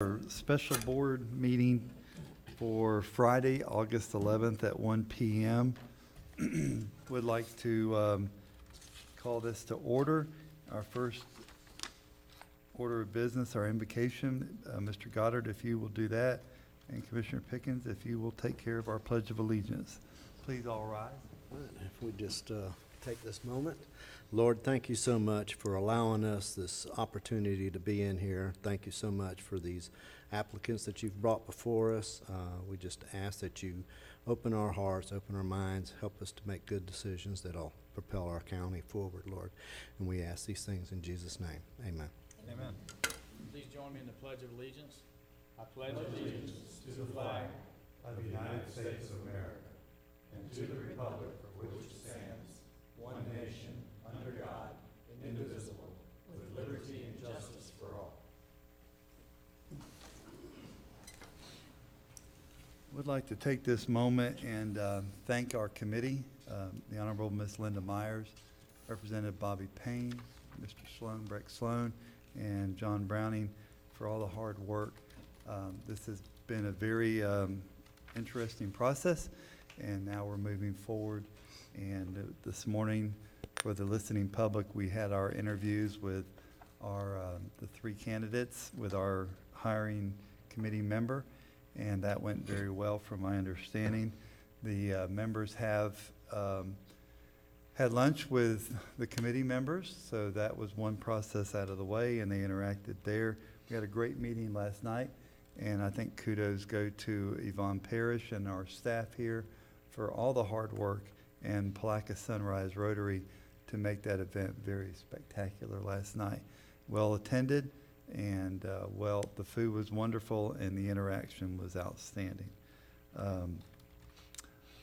Our special board meeting for Friday, August 11th at 1 p.m. Would like to call this to order. Our first order of business, our invocation. Mr. Goddard, if you will do that, and Commissioner Pickens, if you will take care of our Pledge of Allegiance. Please all rise. All right, if we just take this moment. Lord, thank you so much for allowing us this opportunity to be in here. Thank you so much for these applicants that you've brought before us. We just ask that you open our hearts, open our minds, help us to make good decisions that'll propel our county forward, Lord. And we ask these things in Jesus' name. Amen. Amen. Please join me in the Pledge of Allegiance. I pledge allegiance to the flag of the United States of America and to the republic for which it stands, one nation, under God, indivisible, with liberty and justice for all. Would like to take this moment and thank our committee, the Honorable Miss Linda Myers, Representative Bobby Payne, Mr. Sloan, Breck Sloan, and John Browning for all the hard work. This has been a very interesting process, and now we're moving forward. And this morning, for the listening public, we had our interviews with our the three candidates with our hiring committee member, and that went very well from my understanding. The members have had lunch with the committee members, so that was one process out of the way, and they interacted there. We had a great meeting last night, and I think kudos go to Yvonne Parrish and our staff here for all the hard work, and Palaca Sunrise Rotary to make that event very spectacular last night. Well attended, and the food was wonderful, and the interaction was outstanding.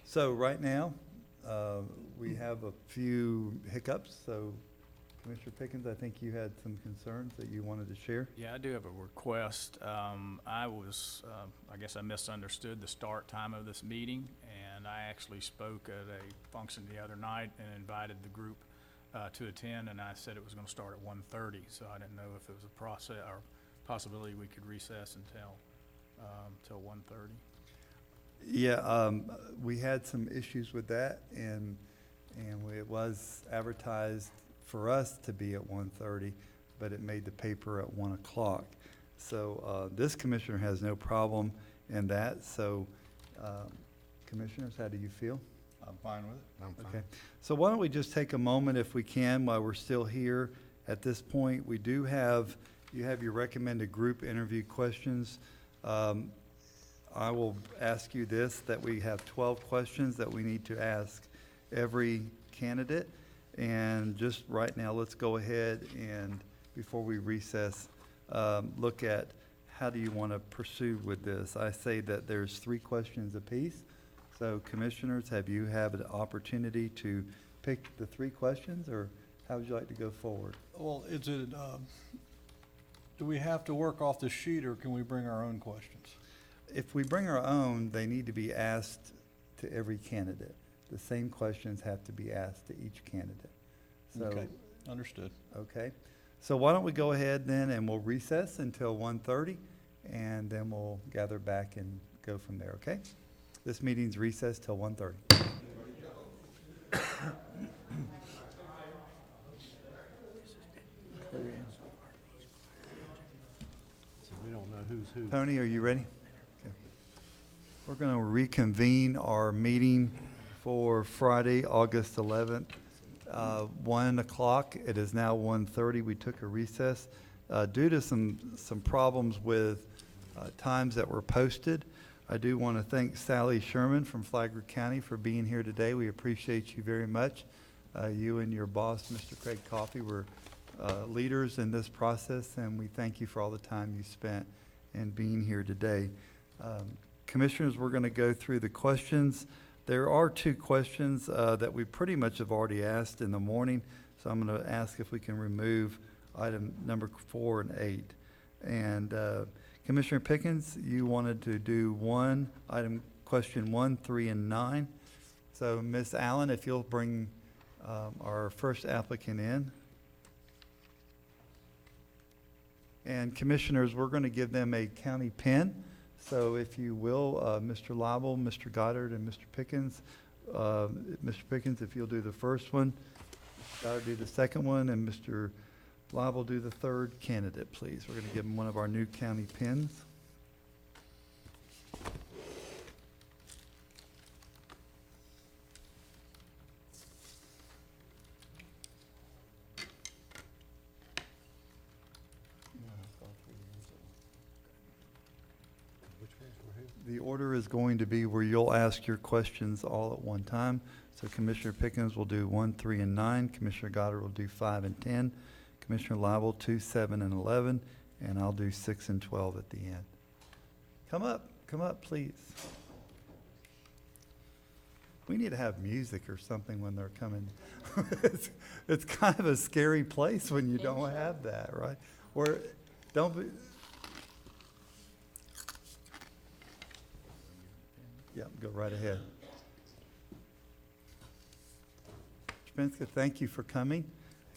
So right now, we have a few hiccups. So Commissioner Pickens, I think you had some concerns that you wanted to share. Yeah, I do have a request. I guess I misunderstood the start time of this meeting, and I actually spoke at a function the other night and invited the group to attend, and I said it was going to start at 1:30, so I didn't know if it was a process or possibility we could recess until 1:30. Yeah, we had some issues with that, and it was advertised for us to be at 1:30, but it made the paper at 1 o'clock. So this commissioner has no problem in that. So commissioners, how do you feel? I'm fine with it. I'm fine. Okay. So why don't we just take a moment, if we can, while we're still here at this point. We do have, you have your recommended group interview questions. I will ask you this, that we have 12 questions that we need to ask every candidate. And just right now, let's go ahead and, before we recess, look at how do you want to pursue with this. I say that there's 3 questions apiece. So commissioners, have you had an opportunity to pick the 3 questions, or how would you like to go forward? Well, is it, do we have to work off the sheet, or can we bring our own questions? If we bring our own, they need to be asked to every candidate. The same questions have to be asked to each candidate. So, Okay, understood. okay. So why don't we go ahead then, and we'll recess until 1:30, and then we'll gather back and go from there, okay? This meeting's recessed till 1:30. So we don't know who's who. Tony, are you ready? Okay. We're going to reconvene our meeting for Friday, August 11th, 1 o'clock. It is now 1:30. We took a recess due to some problems with times that were posted. I do want to thank Sally Sherman from Flagler County for being here today. We appreciate you very much. You and your boss, Mr. Craig Coffey, were leaders in this process, and we thank you for all the time you spent in being here today. Commissioners, we're going to go through the questions. There are 2 questions that we pretty much have already asked in the morning, so I'm going to ask if we can remove item number 4 and 8. And Commissioner Pickens, you wanted to do question 1, 3, and 9. So Ms. Allen, if you'll bring our first applicant in. And commissioners, we're going to give them a county pin. So if you will, Mr. Lible, Mr. Goddard, and Mr. Pickens, if you'll do the first one, Mr. Goddard do the second one, and Mr. Lible do the third candidate, please. We're going to give them one of our new county pins. The order is going to be where you'll ask your questions all at one time. So Commissioner Pickens will do 1, 3, and 9. Commissioner Goddard will do 5 and 10. Commissioner Lible, 2, 7, and 11. And I'll do 6 and 12 at the end. Come up, please. We need to have music or something when they're coming. It's kind of a scary place when you don't have that, right? Or don't be. Yeah, go right ahead. Mr. thank you for coming.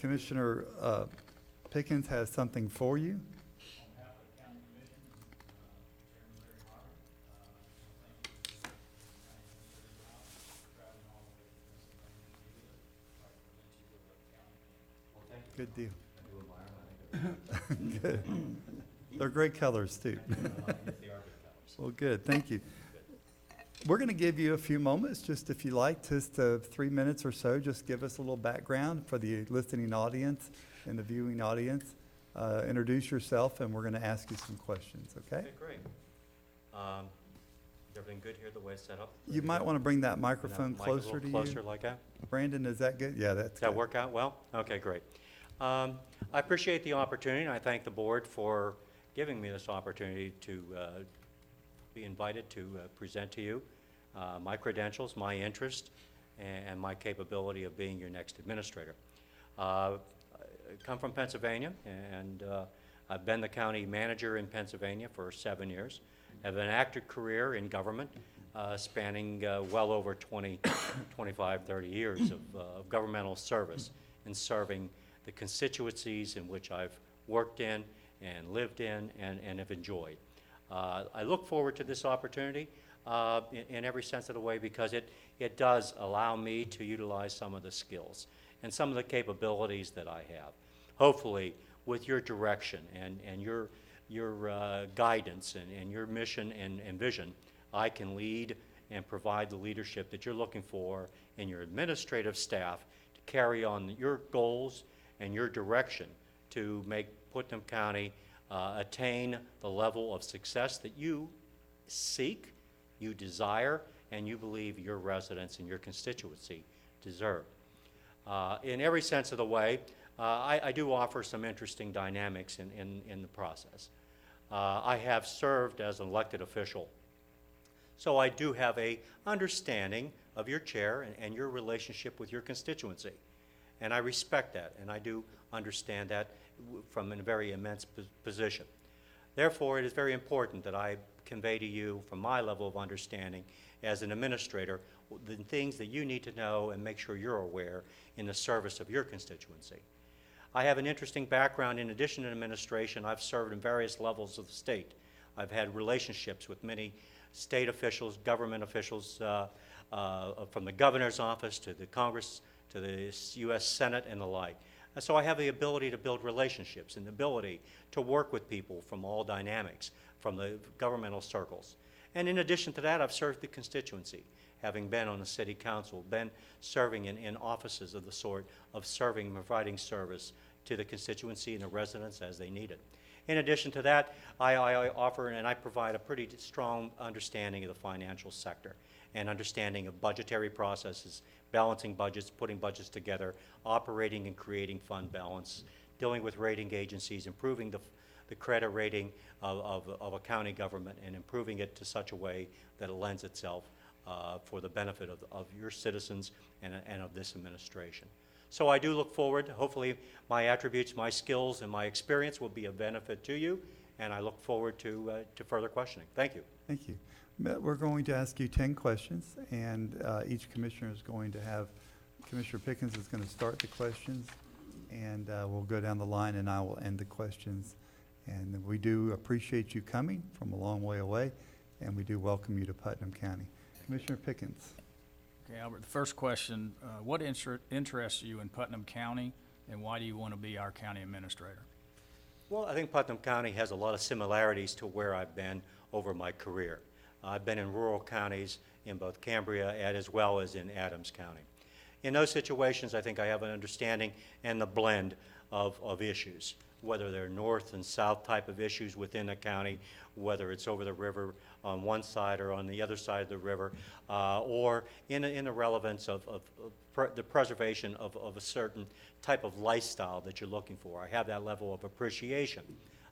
Commissioner Pickens has something for you. On behalf of the county commission, Chairman Larry Harvard, thank you for traveling all the way to Pennsylvania to be with us. I'd like to present you with a county pin. Well, thank you. Good deal. Good. They're great colors, too. Well, good, thank you. We're going to give you a few moments, just if you like, just 3 minutes or so, just give us a little background for the listening audience and the viewing audience. Introduce yourself, and we're going to ask you some questions, okay? Okay, great. Is everything good here, the way it's set up? You might want to bring that Bring microphone that mic a little closer to you. Closer like that? Brandon, is that good? Yeah, that's Does that good. work out well? Okay, great. I appreciate the opportunity, and I thank the board for giving me this opportunity to be invited to present to you my credentials, my interest, and my capability of being your next administrator. I come from Pennsylvania, and I've been the county manager in Pennsylvania for 7 years. I have an active career in government spanning well over 20, 25, 30 years of governmental service and serving the constituencies in which I've worked in and lived in and have enjoyed. I look forward to this opportunity in every sense of the way because it does allow me to utilize some of the skills and some of the capabilities that I have. Hopefully, with your direction and your guidance and your mission and vision, I can lead and provide the leadership that you're looking for in your administrative staff to carry on your goals and your direction to make Putnam County attain the level of success that you seek, you desire, and you believe your residents and your constituency deserve. In every sense of the way, I do offer some interesting dynamics in the process. I have served as an elected official, so I do have a understanding of your chair and your relationship with your constituency. And I respect that, and I do understand that from a very immense position. Therefore, it is very important that I convey to you, from my level of understanding as an administrator, the things that you need to know and make sure you're aware in the service of your constituency. I have an interesting background. In addition to administration, I've served in various levels of the state. I've had relationships with many state officials, government officials, from the governor's office to the Congress, to the U.S. Senate and the like. And so I have the ability to build relationships and the ability to work with people from all dynamics, from the governmental circles. And in addition to that, I've served the constituency, having been on the city council, been serving in offices of the sort of serving and providing service to the constituency and the residents as they need it. In addition to that, I offer and I provide a pretty strong understanding of the financial sector and understanding of budgetary processes, balancing budgets, putting budgets together, operating and creating fund balance, dealing with rating agencies, improving the credit rating of a county government and improving it to such a way that it lends itself for the benefit of your citizens and of this administration. So I do look forward, hopefully my attributes, my skills, and my experience will be of benefit to you, and I look forward to further questioning. Thank you. Thank you. We're going to ask you 10 questions, and each commissioner is going to have, Commissioner Pickens is going to start the questions, and we'll go down the line, and I will end the questions. And we do appreciate you coming from a long way away, and we do welcome you to Putnam County. Commissioner Pickens. Okay, Albert, the first question, what interests you in Putnam County, and why do you want to be our county administrator? Well, I think Putnam County has a lot of similarities to where I've been over my career. I've been in rural counties in both Cambria and as well as in Adams County. In those situations, I think I have an understanding and the blend of issues, whether they're north and south type of issues within a county, whether it's over the river on one side or on the other side of the river, or in the relevance of the preservation of a certain type of lifestyle that you're looking for. I have that level of appreciation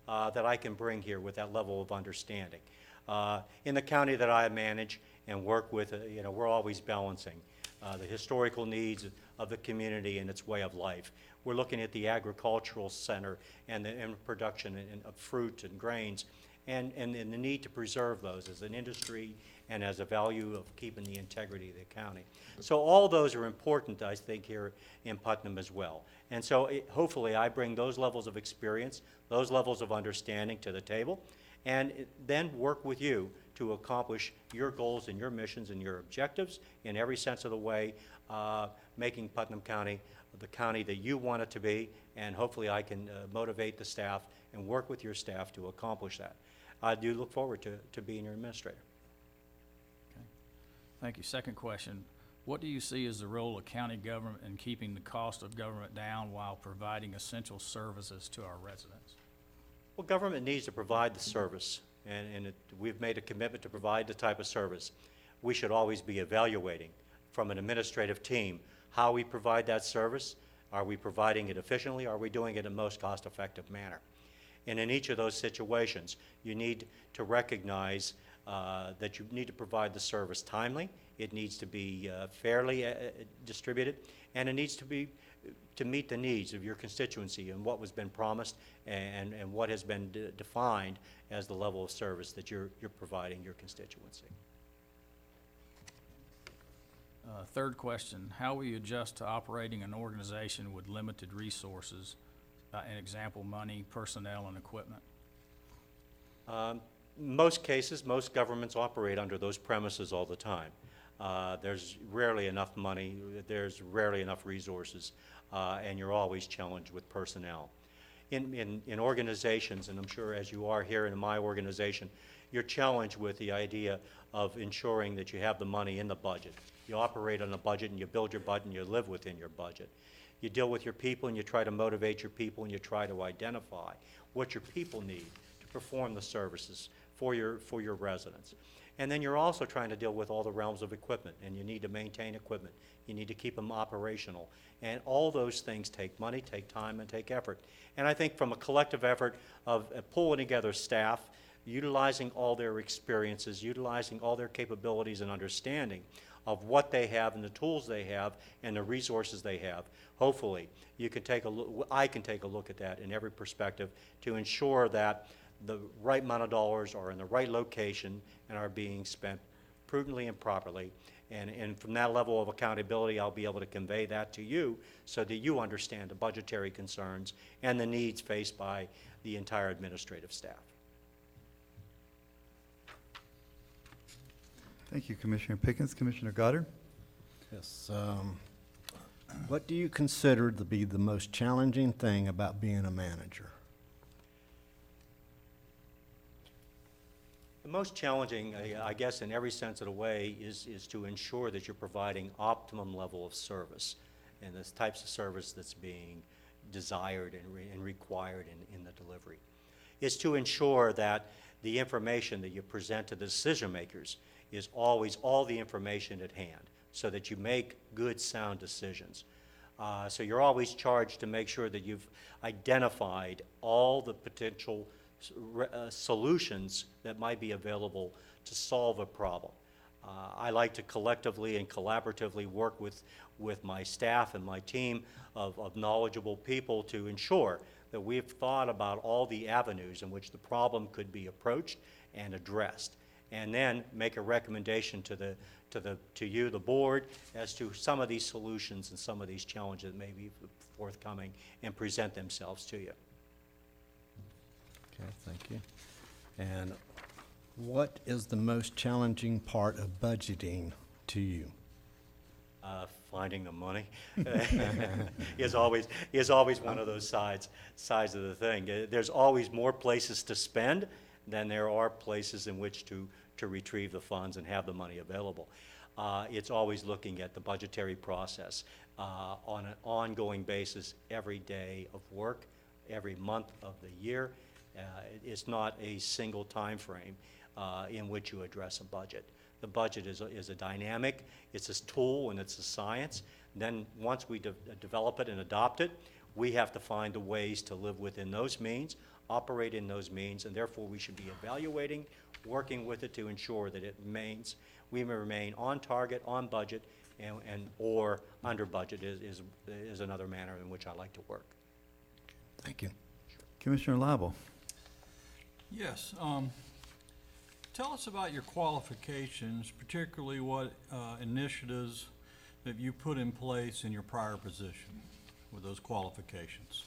that I can bring here with that level of understanding. In the county that I manage and work with, we're always balancing the historical needs of the community and its way of life. We're looking at the agricultural center and the production of fruit and grains and the need to preserve those as an industry and as a value of keeping the integrity of the county. So all those are important, I think, here in Putnam as well. And so hopefully I bring those levels of experience, those levels of understanding to the table, and then work with you to accomplish your goals and your missions and your objectives in every sense of the way, making Putnam County the county that you want it to be, and hopefully I can motivate the staff and work with your staff to accomplish that. I do look forward to being your administrator. Okay. Thank you. Second question, what do you see as the role of county government in keeping the cost of government down while providing essential services to our residents? Well, government needs to provide the service, and we've made a commitment to provide the type of service. We should always be evaluating from an administrative team how we provide that service. Are we providing it efficiently? Are we doing it in the most cost-effective manner? And in each of those situations, you need to recognize that you need to provide the service timely, it needs to be fairly distributed, and it needs to be to meet the needs of your constituency and what was been promised and what has been defined as the level of service that you're providing your constituency. Third question, how will you adjust to operating an organization with limited resources, an example, money, personnel, and equipment? Most cases, most governments operate under those premises all the time. There's rarely enough money, there's rarely enough resources, and you're always challenged with personnel. In organizations, and I'm sure as you are here in my organization, you're challenged with the idea of ensuring that you have the money in the budget. You operate on a budget and you build your budget and you live within your budget. You deal with your people and you try to motivate your people and you try to identify what your people need to perform the services for your residents. And then you're also trying to deal with all the realms of equipment, and you need to maintain equipment. You need to keep them operational. And all those things take money, take time, and take effort. And I think from a collective effort of pulling together staff, utilizing all their experiences, utilizing all their capabilities and understanding of what they have and the tools they have and the resources they have, hopefully you can take a look, I can take a look at that in every perspective to ensure that the right amount of dollars are in the right location and are being spent prudently and properly. And from that level of accountability, I'll be able to convey that to you so that you understand the budgetary concerns and the needs faced by the entire administrative staff. Thank you, Commissioner Pickens. Commissioner Goddard? Yes. What do you consider to be the most challenging thing about being a manager? The most challenging, I guess, in every sense of the way, is to ensure that you're providing optimum level of service and the types of service that's being desired and required in the delivery. It's to ensure that the information that you present to the decision makers is always all the information at hand so that you make good, sound decisions. So you're always charged to make sure that you've identified all the potential solutions that might be available to solve a problem. I like to collectively and collaboratively work with my staff and my team of knowledgeable people to ensure that we've thought about all the avenues in which the problem could be approached and addressed, and then make a recommendation to you, the board, as to some of these solutions and some of these challenges that may be forthcoming and present themselves to you. Okay, thank you. And what is the most challenging part of budgeting to you? Finding the money is always one of those sides of the thing. There's always more places to spend than there are places in which to retrieve the funds and have the money available. It's always looking at the budgetary process on an ongoing basis, every day of work, every month of the year. It's not a single time frame in which you address a budget. The budget is a dynamic, it's a tool and it's a science. Then once we develop it and adopt it, we have to find the ways to live within those means, operate in those means, and therefore we should be evaluating, working with it to ensure that we may remain on target, on budget, and or under budget is another manner in which I like to work. Thank you. Commissioner Lible. Yes, tell us about your qualifications, particularly what initiatives that you put in place in your prior position with those qualifications.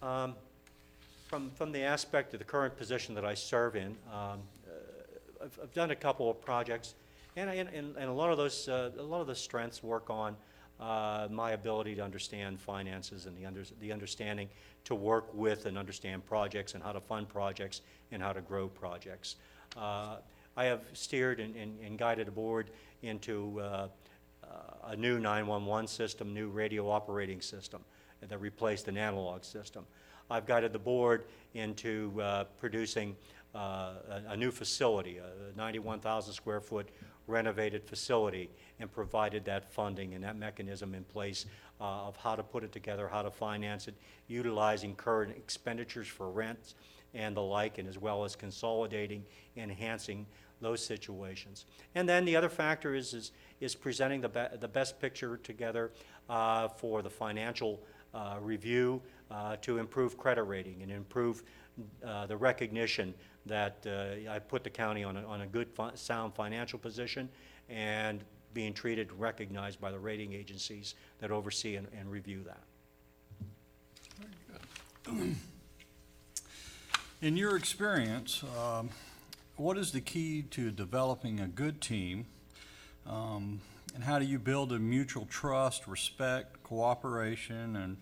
From the aspect of the current position that I serve in, I've done a couple of projects, and a lot of the strengths work on my ability to understand finances and the understanding to work with and understand projects and how to fund projects and how to grow projects. I have steered and guided a board into a new 911 system, new radio operating system that replaced an analog system. I've guided the board into producing a new facility, a 91,000 square foot renovated facility, and provided that funding and that mechanism in place of how to put it together, how to finance it, utilizing current expenditures for rents and the like, and as well as consolidating, enhancing those situations. And then the other factor is presenting the best picture together for the financial review to improve credit rating and improve the recognition that I put the county on a good, sound financial position and being treated and recognized by the rating agencies that oversee and review that. Very good. In your experience, what is the key to developing a good team, and how do you build a mutual trust, respect, cooperation, and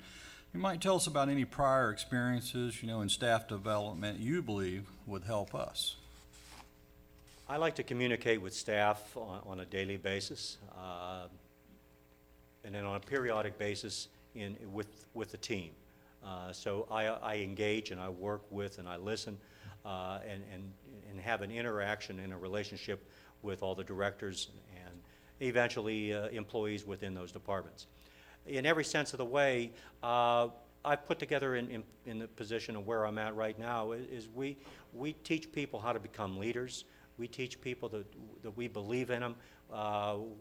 you might tell us about any prior experiences, in staff development you believe would help us. I like to communicate with staff on a daily basis, and then on a periodic basis with the team. So I engage and I work with and I listen and have an interaction and a relationship with all the directors and eventually employees within those departments. In every sense of the way, I've put together in the position of where I'm at right now is we teach people how to become leaders. We teach people that we believe in them.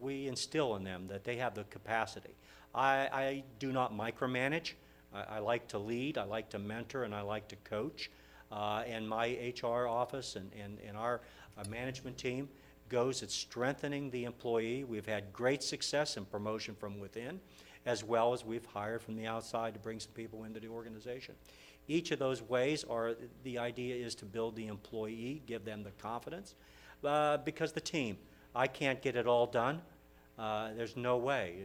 We instill in them that they have the capacity. I do not micromanage. I like to lead, I like to mentor, and I like to coach. And my HR office and our management team goes at strengthening the employee. We've had great success in promotion from within, as well as we've hired from the outside to bring some people into the organization. Each of those ways the idea is to build the employee, give them the confidence, because the team, I can't get it all done. There's no way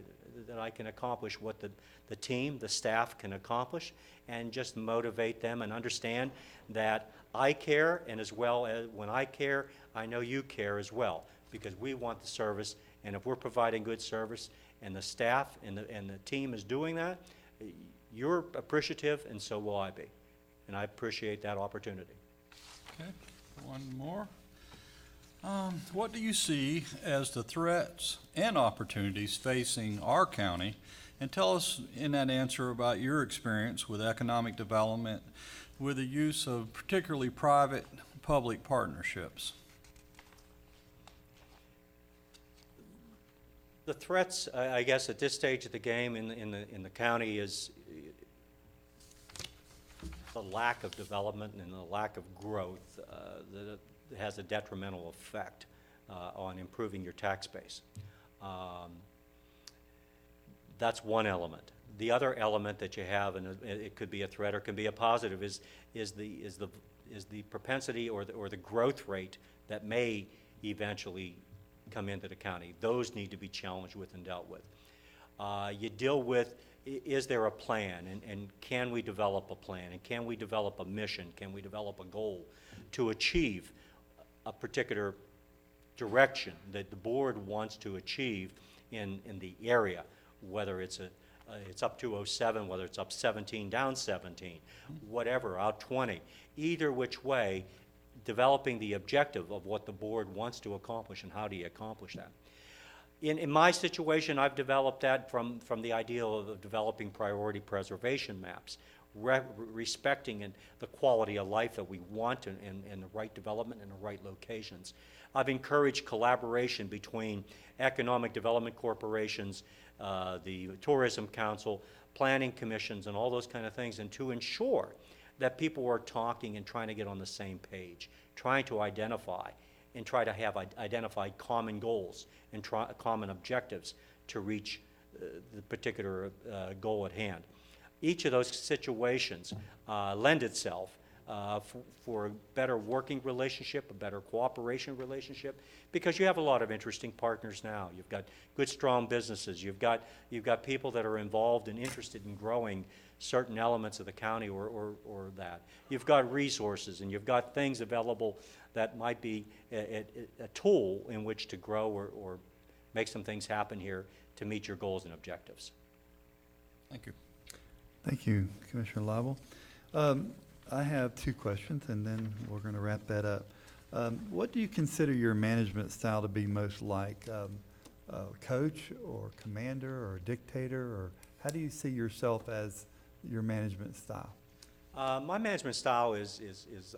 that I can accomplish what the team, the staff can accomplish, and just motivate them and understand that I care, and as well as when I care, I know you care as well, because we want the service, and if we're providing good service and the staff and the team is doing that, you're appreciative and so will I be. And I appreciate that opportunity. Okay, one more. What do you see as the threats and opportunities facing our county? And tell us in that answer about your experience with economic development with the use of particularly private-public partnerships. The threats, I guess, at this stage of the game in the county is the lack of development and the lack of growth that has a detrimental effect on improving your tax base. That's one element. The other element that you have, and it could be a threat or it can be a positive, is is the propensity or the growth rate that may eventually come into the county. Those need to be challenged with and dealt with. You deal with, is there a plan, and can we develop a plan, and can we develop a mission, can we develop a goal to achieve a particular direction that the board wants to achieve in the area, whether it's up 207, whether it's up 17, down 17, whatever, out 20. Either which way, developing the objective of what the board wants to accomplish and how do you accomplish that. In my situation, I've developed that from the ideal of developing priority preservation maps, respecting the quality of life that we want and the right development in the right locations. I've encouraged collaboration between economic development corporations, the Tourism Council, planning commissions, and all those kind of things, and to ensure that people are talking and trying to get on the same page, trying to identify and try to have identified common goals and common objectives to reach the particular goal at hand. Each of those situations lend itself for a better working relationship, a better cooperation relationship, because you have a lot of interesting partners now. You've got good, strong businesses. You've got people that are involved and interested in growing certain elements of the county or that. You've got resources, and you've got things available that might be a tool in which to grow or make some things happen here to meet your goals and objectives. Thank you. Thank you, Commissioner Lible. I have two questions, and then we're going to wrap that up. What do you consider your management style to be most like? A coach or commander or dictator, or how do you see yourself as your management style? My management style is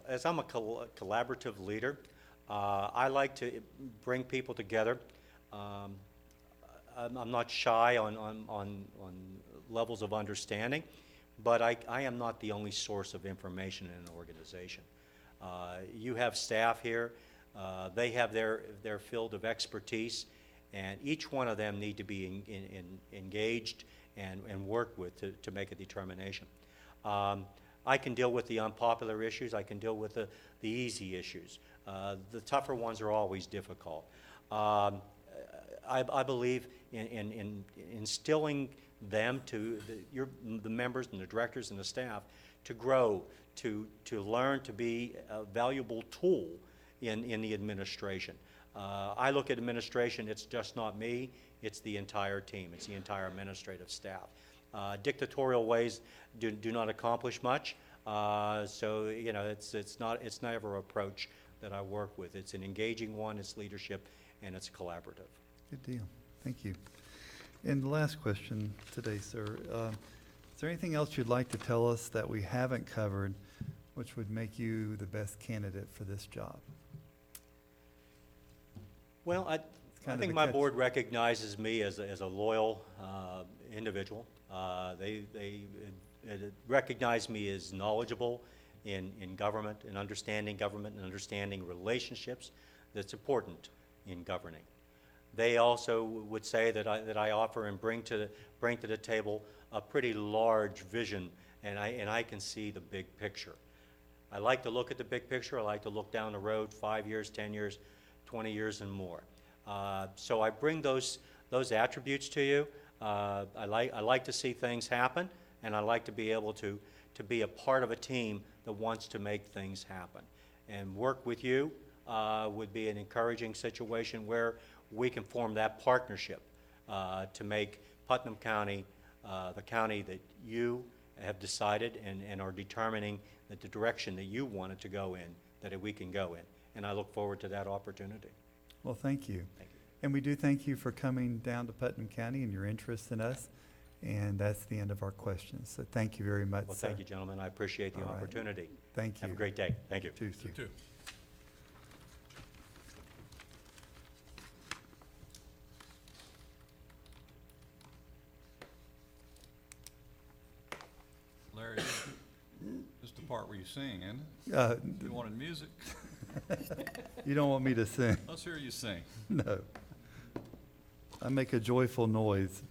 as I'm a collaborative leader, I like to bring people together. I'm not shy on levels of understanding, but I am not the only source of information in an organization. You have staff here. They have their field of expertise, and each one of them need to be engaged and work with to make a determination. I can deal with the unpopular issues. I can deal with the easy issues. The tougher ones are always difficult. I believe in instilling them the members and the directors and the staff to grow, to learn to be a valuable tool in the administration. I look at administration, it's just not me, it's the entire team, it's the entire administrative staff. Dictatorial ways do not accomplish much, so you know it's never an approach that I work with. It's an engaging one, it's leadership, and it's collaborative. Good deal. Thank you. And the last question today, sir. Is there anything else you'd like to tell us that we haven't covered which would make you the best candidate for this job? Well, I think my board recognizes me as a loyal individual. They recognize me as knowledgeable in government and understanding relationships that's important in governing. They also would say that I offer and bring to the table a pretty large vision, and I can see the big picture. I like to look at the big picture. I like to look down the road 5 years, 10 years, 20 years, and more. So I bring those attributes to you. I like to see things happen, and I like to be able to be a part of a team that wants to make things happen. And work with you would be an encouraging situation where we can form that partnership to make Putnam County the county that you have decided and are determining that the direction that you want it to go in, that we can go in. And I look forward to that opportunity. Well, thank you. Thank you. And we do thank you for coming down to Putnam County and your interest in us. And that's the end of our questions. So thank you very much, Well, sir. thank you, gentlemen. I appreciate the All right. opportunity. Thank you. Have a great day. Thank you. Too, sir. Too. Larry, this is the part where you sing, isn't it? You wanted music? You don't want me to sing? Let's hear you sing. No. I make a joyful noise.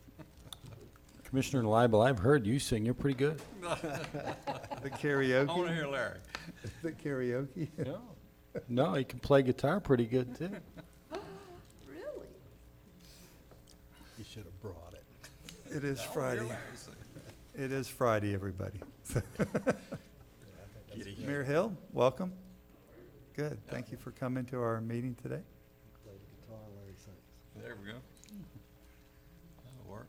Commissioner Lible, I've heard you sing. You're pretty good. The I want karaoke? to hear Larry. Is it karaoke? No. No, he can play guitar pretty good, too. Really? You should have brought it. It is Friday. It is Friday, everybody. Mayor Hill, welcome. Good. Thank you for coming to our meeting today. Play the guitar, Larry sings. There we go. That'll work.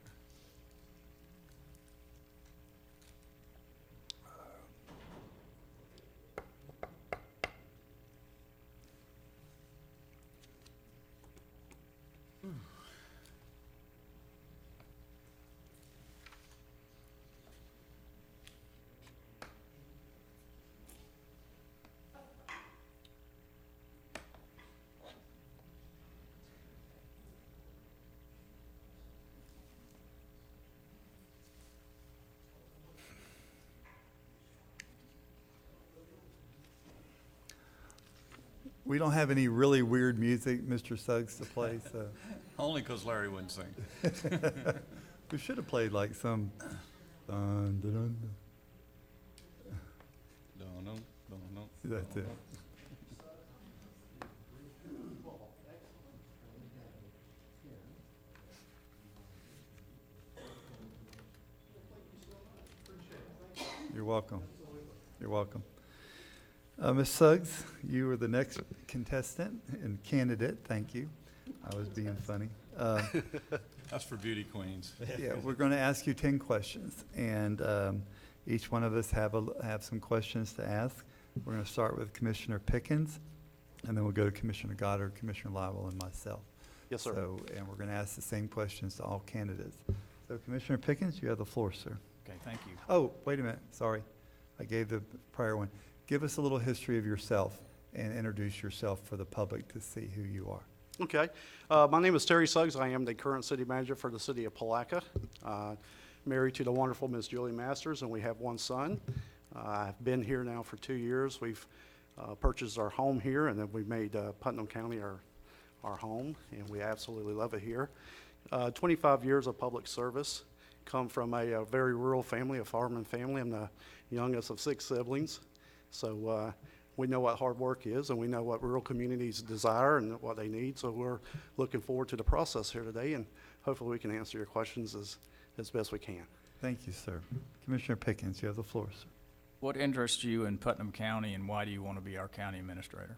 We don't have any really weird music, Mr. Suggs, to play, so Only 'cause Larry wouldn't sing. we should have played like some dun, dun, dun, dun. No. That's it. You're welcome. You're welcome. Ms. Suggs, you are the next contestant and candidate. Thank you. I was being funny. That's for beauty queens. Yeah, we're going to ask you 10 questions, and each one of us have some questions to ask. We're going to start with Commissioner Pickens, and then we'll go to Commissioner Goddard, Commissioner Lible, and myself. Yes, sir. So, and we're going to ask the same questions to all candidates. So, Commissioner Pickens, you have the floor, sir. Okay, thank you. Oh, wait a minute. Sorry, I gave the prior one. Give us a little history of yourself and introduce yourself for the public to see who you are. Okay. My name is Terry Suggs. I am the current city manager for the city of Palaca. Married to the wonderful Miss Julie Masters, and we have one son. I've been here now for 2 years. We've purchased our home here, and then we made Putnam County our home, and we absolutely love it here. 25 years of public service. Come from a very rural family, a farming family. I'm the youngest of 6 siblings. So we know what hard work is, and we know what rural communities desire and what they need. So we're looking forward to the process here today, and hopefully we can answer your questions as best we can. Thank you, sir. Commissioner Pickens, you have the floor, sir. What interests you in Putnam County, and why do you want to be our county administrator?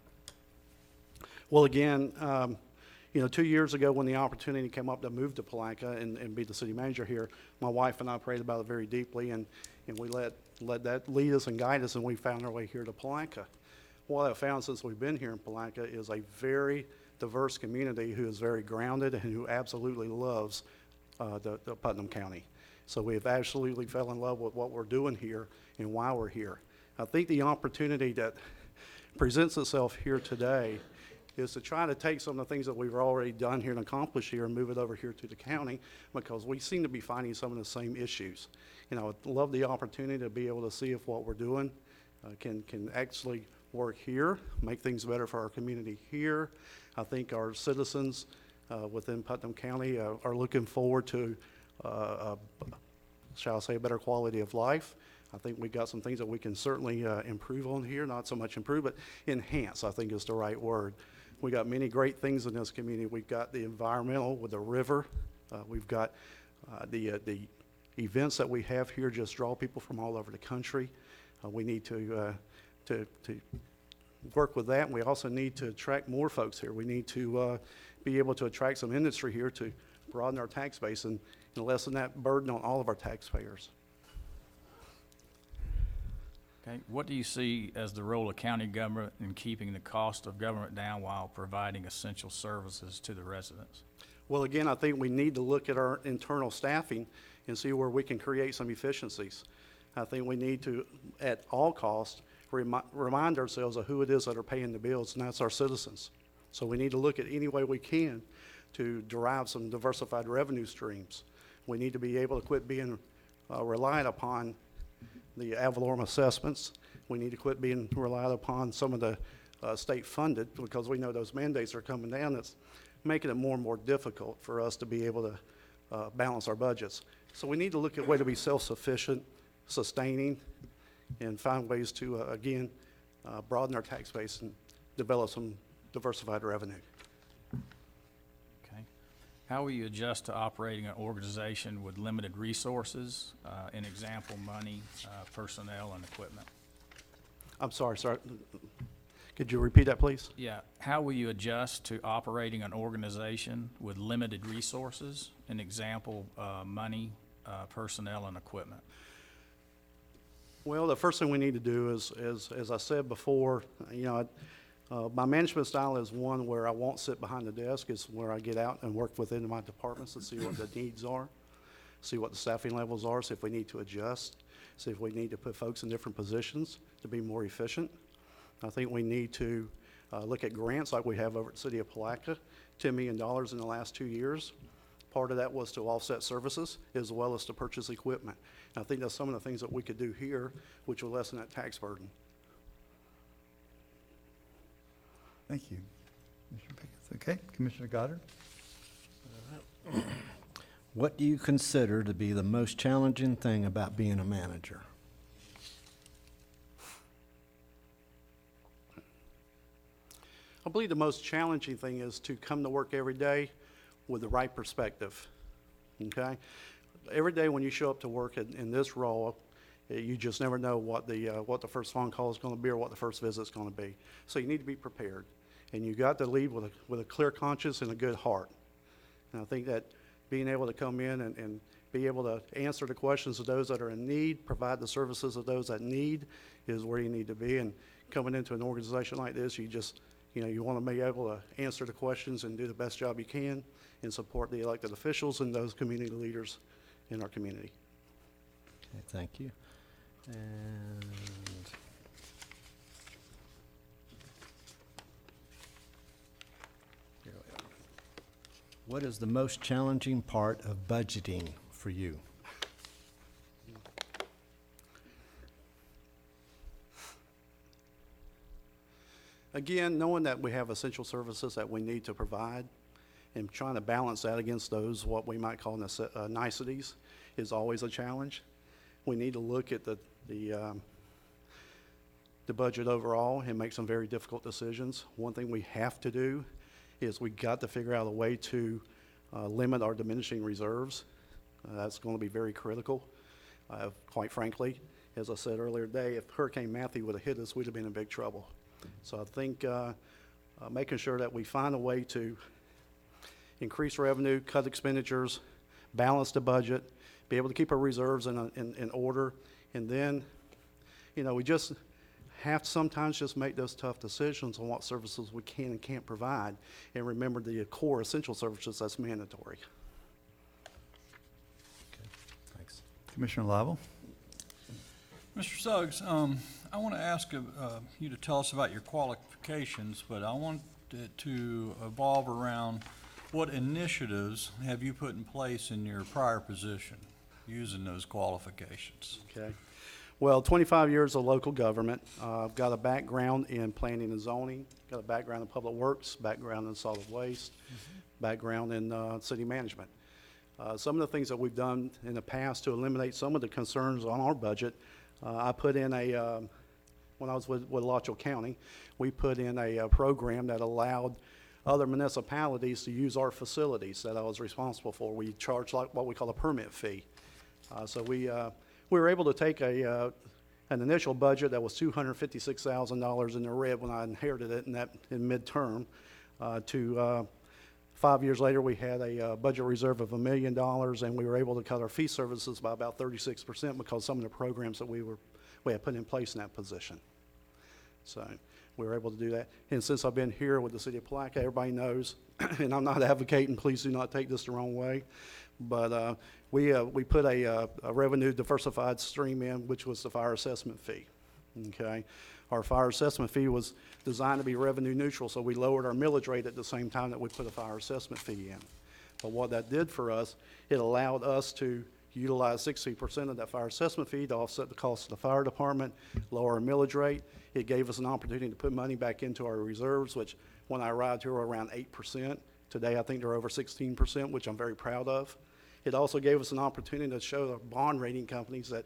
Well, again, 2 years ago when the opportunity came up to move to Palaca and be the city manager here, my wife and I prayed about it very deeply, and we let that lead us and guide us, and we found our way here to Palaca. What I've found since we've been here in Palaca is a very diverse community who is very grounded and who absolutely loves the Putnam County. So we have absolutely fell in love with what we're doing here and why we're here. I think the opportunity that presents itself here today is to try to take some of the things that we've already done here and accomplished here and move it over here to the county, because we seem to be finding some of the same issues. I'd love the opportunity to be able to see if what we're doing can actually work here, make things better for our community here. I think our citizens within Putnam County are looking forward to, shall I say, a better quality of life. I think we've got some things that we can certainly improve on here, not so much improve, but enhance, I think is the right word. We got many great things in this community. We've got the environmental with the river. We've got the events that we have here just draw people from all over the country. We need to work with that, and we also need to attract more folks here. We need to be able to attract some industry here to broaden our tax base and lessen that burden on all of our taxpayers. Okay, what do you see as the role of county government in keeping the cost of government down while providing essential services to the residents? Well, again, I think we need to look at our internal staffing and see where we can create some efficiencies. I think we need to, at all costs, remind ourselves of who it is that are paying the bills, and that's our citizens. So we need to look at any way we can to derive some diversified revenue streams. We need to be able to quit being reliant upon the ad valorem assessments. We need to quit being relied upon some of the state funded, because we know those mandates are coming down. That's making it more and more difficult for us to be able to balance our budgets. So we need to look at a way to be self-sufficient, sustaining, and find ways to, again, broaden our tax base and develop some diversified revenue. Okay. How will you adjust to operating an organization with limited resources, an example, money, personnel, and equipment? I'm sorry, sir. Could you repeat that, please? Yeah, how will you adjust to operating an organization with limited resources, an example, money, personnel, and equipment? Well, the first thing we need to do is, as I said before, my management style is one where I won't sit behind the desk. It's where I get out and work within my departments to see what the needs are, see what the staffing levels are, see if we need to adjust, see if we need to put folks in different positions to be more efficient. I think we need to look at grants like we have over at the City of Palatka, $10 million in the last 2 years. Part of that was to offset services as well as to purchase equipment. And I think that's some of the things that we could do here, which will lessen that tax burden. Thank you, Commissioner Pickens. Okay, Commissioner Goddard? What do you consider to be the most challenging thing about being a manager? I believe the most challenging thing is to come to work every day with the right perspective, okay? Every day when you show up to work in this role, you just never know what the first phone call is going to be or what the first visit is going to be. So you need to be prepared, and you got to lead with a clear conscience and a good heart. And I think that being able to come in and be able to answer the questions of those that are in need, provide the services of those that need, is where you need to be. And coming into an organization like this, you want to be able to answer the questions and do the best job you can and support the elected officials and those community leaders in our community. Okay, thank you. And here we are. What is the most challenging part of budgeting for you? Again, knowing that we have essential services that we need to provide and trying to balance that against those what we might call niceties is always a challenge. We need to look at the budget overall and make some very difficult decisions. One thing we have to do is we got to figure out a way to limit our diminishing reserves. That's going to be very critical. Quite frankly, as I said earlier today, if Hurricane Matthew would have hit us, we'd have been in big trouble. So I think making sure that we find a way to increase revenue, cut expenditures, balance the budget, be able to keep our reserves in order, and then, we just have to sometimes just make those tough decisions on what services we can and can't provide, and remember the core essential services that's mandatory. Okay, thanks. Commissioner Lible? Mr. Suggs, I want to ask you to tell us about your qualifications, but I want it to evolve around what initiatives have you put in place in your prior position using those qualifications? Okay. Well, 25 years of local government. I've got a background in planning and zoning, got a background in public works, background in solid waste, background in city management. Some of the things that we've done in the past to eliminate some of the concerns on our budget, I put in when I was with Alachua County, we put in a program that allowed other municipalities to use our facilities that I was responsible for. We charged like what we call a permit fee. So we were able to take an initial budget that was $256,000 in the red when I inherited it in midterm to 5 years later, we had a budget reserve of $1 million, and we were able to cut our fee services by about 36% because some of the programs that we had put in place in that position. So we were able to do that. And since I've been here with the City of Palatka, everybody knows, and I'm not advocating, please do not take this the wrong way, but we put a revenue diversified stream in, which was the fire assessment fee. Okay. Our fire assessment fee was designed to be revenue neutral, so we lowered our millage rate at the same time that we put a fire assessment fee in. But what that did for us, it allowed us to utilize 60% of that fire assessment fee to offset the cost of the fire department, lower our millage rate. It gave us an opportunity to put money back into our reserves, which when I arrived here were around 8%. Today I think they're over 16%, which I'm very proud of. It also gave us an opportunity to show the bond rating companies that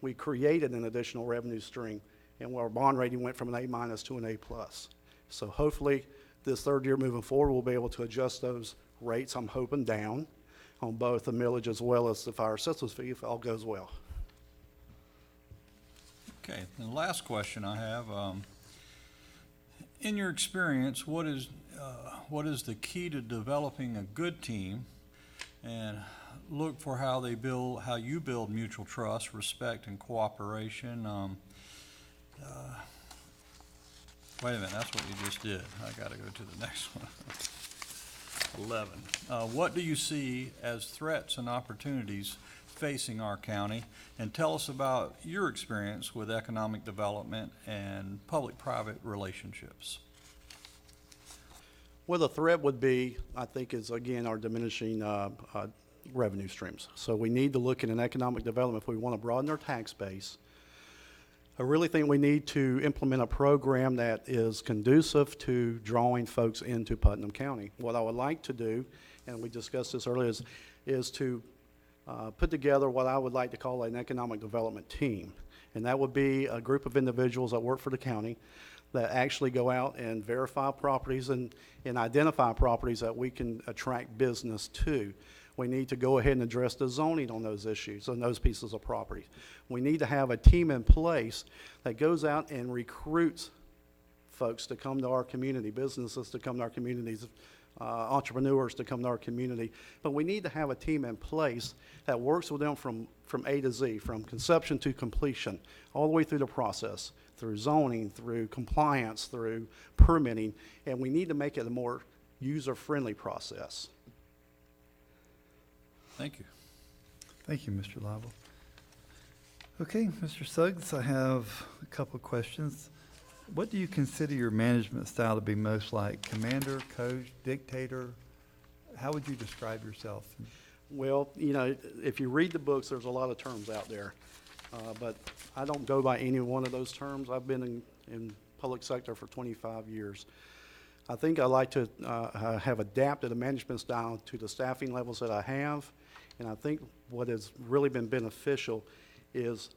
we created an additional revenue stream. and our bond rating went from an A- to an A+. So hopefully, this third year moving forward, we'll be able to adjust those rates, I'm hoping, down on both the millage as well as the fire assessors fee if all goes well. Okay, and the last question I have, in your experience, what is the key to developing a good team? And look for how you build mutual trust, respect, and cooperation. Wait a minute, that's what you just did. I gotta go to the next one. 11. What do you see as threats and opportunities facing our county? And tell us about your experience with economic development and public-private relationships. Well, the threat would be, I think, is again our diminishing revenue streams. So we need to look at an economic development if we want to broaden our tax base. I really think we need to implement a program that is conducive to drawing folks into Putnam County. What I would like to do, and we discussed this earlier, is to put together what I would like to call an economic development team. And that would be a group of individuals that work for the county that actually go out and verify properties and identify properties that we can attract business to. We need to go ahead and address the zoning on those issues, on those pieces of property. We need to have a team in place that goes out and recruits folks to come to our community, businesses to come to our communities, entrepreneurs to come to our community. But we need to have a team in place that works with them from A to Z, from conception to completion, all the way through the process, through zoning, through compliance, through permitting, and we need to make it a more user-friendly process. Thank you. Thank you, Mr. Lible. Okay, Mr. Suggs, I have a couple of questions. What do you consider your management style to be most like? Commander, coach, dictator? How would you describe yourself? Well, you know, if you read the books, there's a lot of terms out there, but I don't go by any one of those terms. I've been in public sector for 25 years. I think I like to have adapted a management style to the staffing levels that I have, and I think what has really been beneficial is,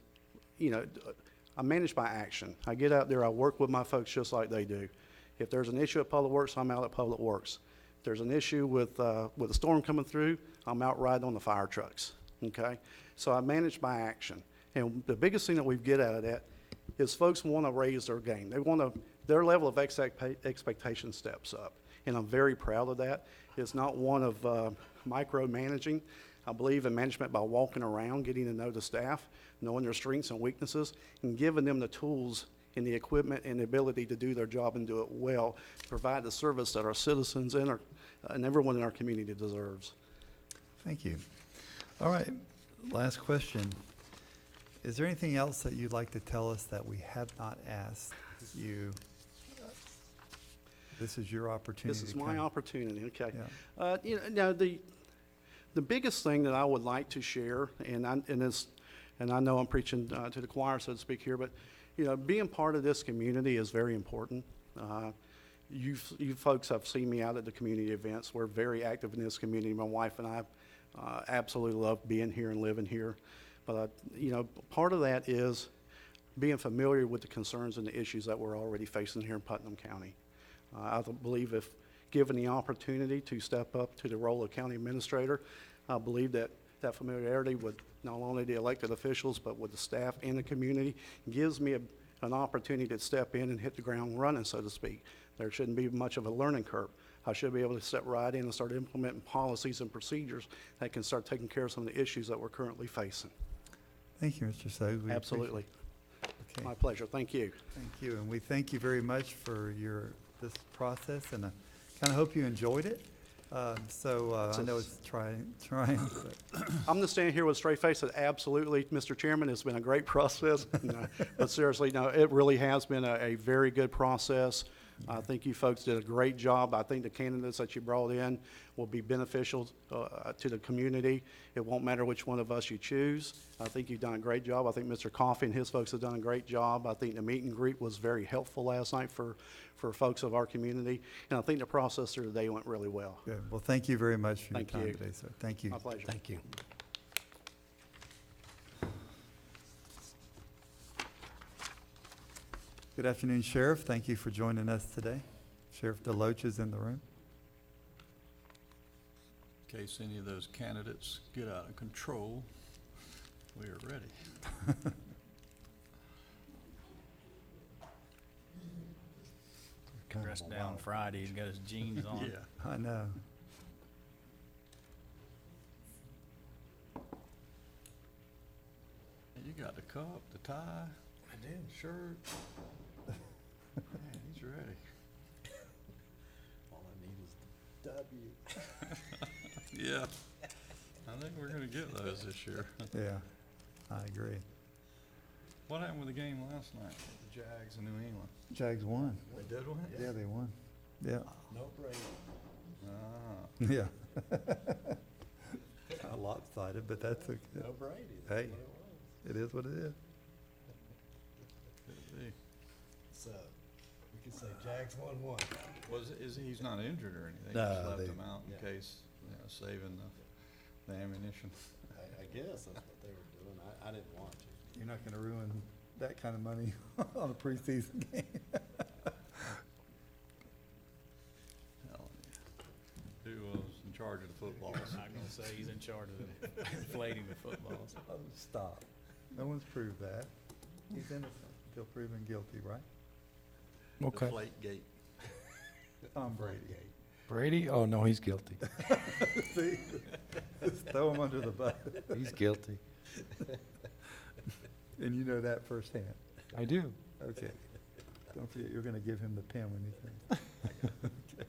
you know, I manage by action. I get out there, I work with my folks just like they do. If there's an issue at Public Works, I'm out at Public Works. If there's an issue with a storm coming through, I'm out riding on the fire trucks, okay? So I manage by action. And the biggest thing that we get out of that is folks want to raise their game. They want to, their level of expectation steps up. And I'm very proud of that. It's not one of micromanaging. I believe in management by walking around, getting to know the staff, knowing their strengths and weaknesses, and giving them the tools and the equipment and the ability to do their job and do it well, provide the service that our citizens and everyone in our community deserves. Thank you. All right, last question. Is there anything else that you'd like to tell us that we have not asked you? This is your opportunity. This is my opportunity, okay. Yeah. You know, the biggest thing that I would like to share, and I know I'm preaching to the choir, so to speak here, but you know, being part of this community is very important. You folks have seen me out at the community events. We're very active in this community. My wife and I absolutely love being here and living here. But you know, part of that is being familiar with the concerns and the issues that we're already facing here in Putnam County. I believe if given the opportunity to step up to the role of county administrator, I believe that familiarity with not only the elected officials, but with the staff and the community gives me an opportunity to step in and hit the ground running, so to speak. There shouldn't be much of a learning curve. I should be able to step right in and start implementing policies and procedures that can start taking care of some of the issues that we're currently facing. Thank you, Mr. Suggs. We Absolutely. appreciate it. My pleasure. Thank you. Thank you, and we thank you very much for this process, and I kind of hope you enjoyed it. I know it's trying, but I'm just standing here with a straight face that absolutely, Mr. Chairman, it's been a great process. No, but seriously, no, it really has been a very good process. I think you folks did a great job. I think the candidates that you brought in will be beneficial to the community. It won't matter which one of us you choose. I think you've done a great job. I think Mr. Coffey and his folks have done a great job. I think the meet and greet was very helpful last night for folks of our community. And I think the process through today went really well. good. Well, thank you very much for your Thank time you. today, sir. Thank you. My pleasure. Thank you. Good afternoon, Sheriff. Thank you for joining us today. Sheriff DeLoach is in the room. In case any of those candidates get out of control, we are ready. Dressed down Friday, he's got his jeans on. Yeah. I know. You got the cup, the tie. I did. Shirt. Man, he's ready. All I need is the W. Yeah. I think we're gonna get those this year. Yeah, I agree. What happened with the game last night? The Jags in New England. Jags won. They did win? Yeah, they won. Yeah. No Brady. Ah. Yeah. Kind of lopsided, but that's okay. No Brady. Hey, it is what it is. Could be. So, we can say Jags 1-1. He's not injured or anything? No, Just left they- him out in Yeah. case, saving the ammunition. I guess that's what they were doing. I didn't watch it. You're not going to ruin that kind of money on a preseason game. Telling you. Who was in charge of the footballs? I'm not gonna say he's in charge of inflating the footballs. Oh, stop. No one's proved that. He's innocent until proven guilty, right? Okay. Deflategate. Tom Brady. Brady? Oh, no, he's guilty. See? Just throw him under the bus. He's guilty. And you know that firsthand. I do. Okay. Don't forget, you're going to give him the pen when he comes.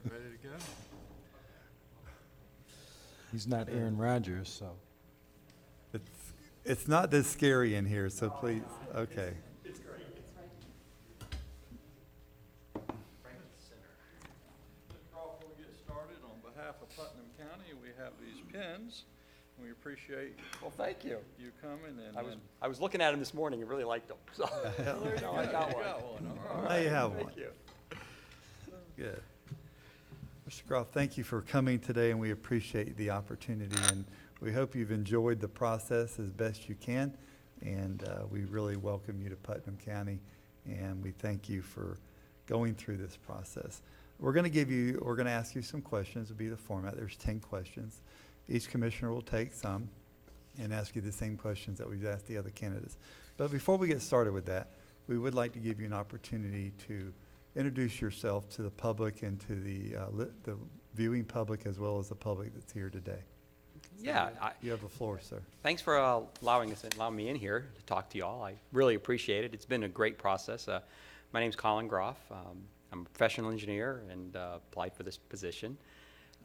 Ready to go? He's not Aaron Rodgers, so. It's not this scary in here, so please, okay. Before we get started, on behalf of Putnam County, we have these pins. We appreciate Well, thank you. you coming and. I was looking at them this morning and really liked them, so. There you go, I got one. All Now right. you have one. Thank you. Good. Mr. Groff, thank you for coming today, and we appreciate the opportunity, and we hope you've enjoyed the process as best you can, and we really welcome you to Putnam County, and we thank you for going through this process. We're going to ask you some questions. It'll be the format. There's 10 questions. Each commissioner will take some and ask you the same questions that we've asked the other candidates. But before we get started with that, we would like to give you an opportunity to introduce yourself to the public and to the viewing public as well as the public that's here today. Yeah, You have the floor, sir. thanks for allowing me in here to talk to y'all. I really appreciate it. It's been a great process. My name's Colin Groff. I'm a professional engineer and applied for this position.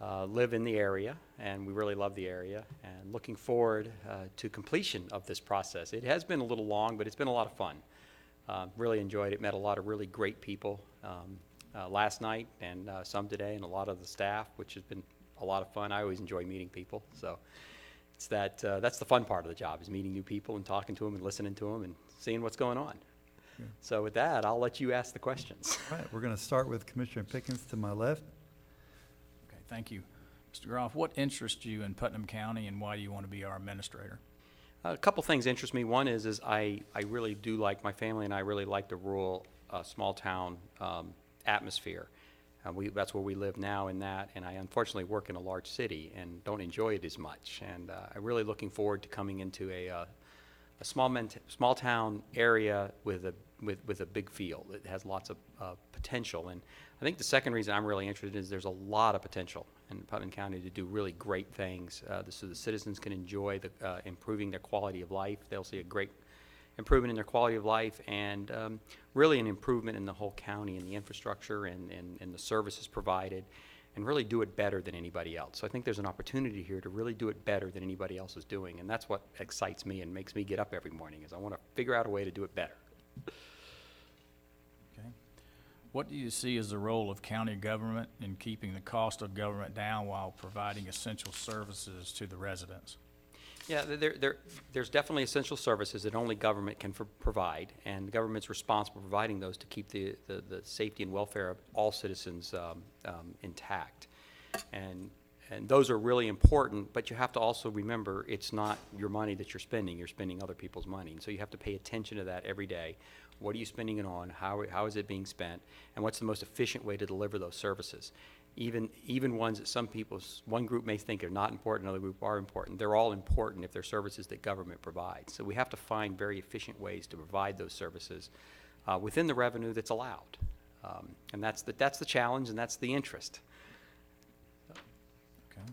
Live in the area, and we really love the area, and looking forward to completion of this process. It has been a little long, but it's been a lot of fun. Really enjoyed it, met a lot of really great people last night and some today, and a lot of the staff, which has been a lot of fun. I always enjoy meeting people, so it's that's the fun part of the job, is meeting new people and talking to them and listening to them and seeing what's going on. Yeah. So with that, I'll let you ask the questions. All right, we're going to start with Commissioner Pickens to my left. Okay, thank you. Mr. Groff, what interests you in Putnam County, and why do you want to be our administrator? A couple things interest me. One is I really do like, my family and I really like the rural, small town atmosphere. That's where we live now in that, and I unfortunately work in a large city and don't enjoy it as much. And I'm really looking forward to coming into a small town area with a big feel that has lots of potential. And I think the second reason I'm really interested is there's a lot of potential in Putnam County to do really great things, so the citizens can enjoy improving their quality of life. They'll see a great improvement in their quality of life, and really an improvement in the whole county and the infrastructure and the services provided, and really do it better than anybody else. So I think there's an opportunity here to really do it better than anybody else is doing, and that's what excites me and makes me get up every morning, is I want to figure out a way to do it better. Okay. What do you see as the role of county government in keeping the cost of government down while providing essential services to the residents? Yeah, there's definitely essential services that only government can provide, and the government's responsible for providing those to keep the safety and welfare of all citizens intact. And those are really important, but you have to also remember it's not your money that you're spending other people's money. And so you have to pay attention to that every day What are you spending it on? How is it being spent? And what's the most efficient way to deliver those services? Even ones that one group may think are not important, another group are important. They're all important if they're services that government provides. So we have to find very efficient ways to provide those services within the revenue that's allowed. And that's the challenge, and that's the interest. Okay.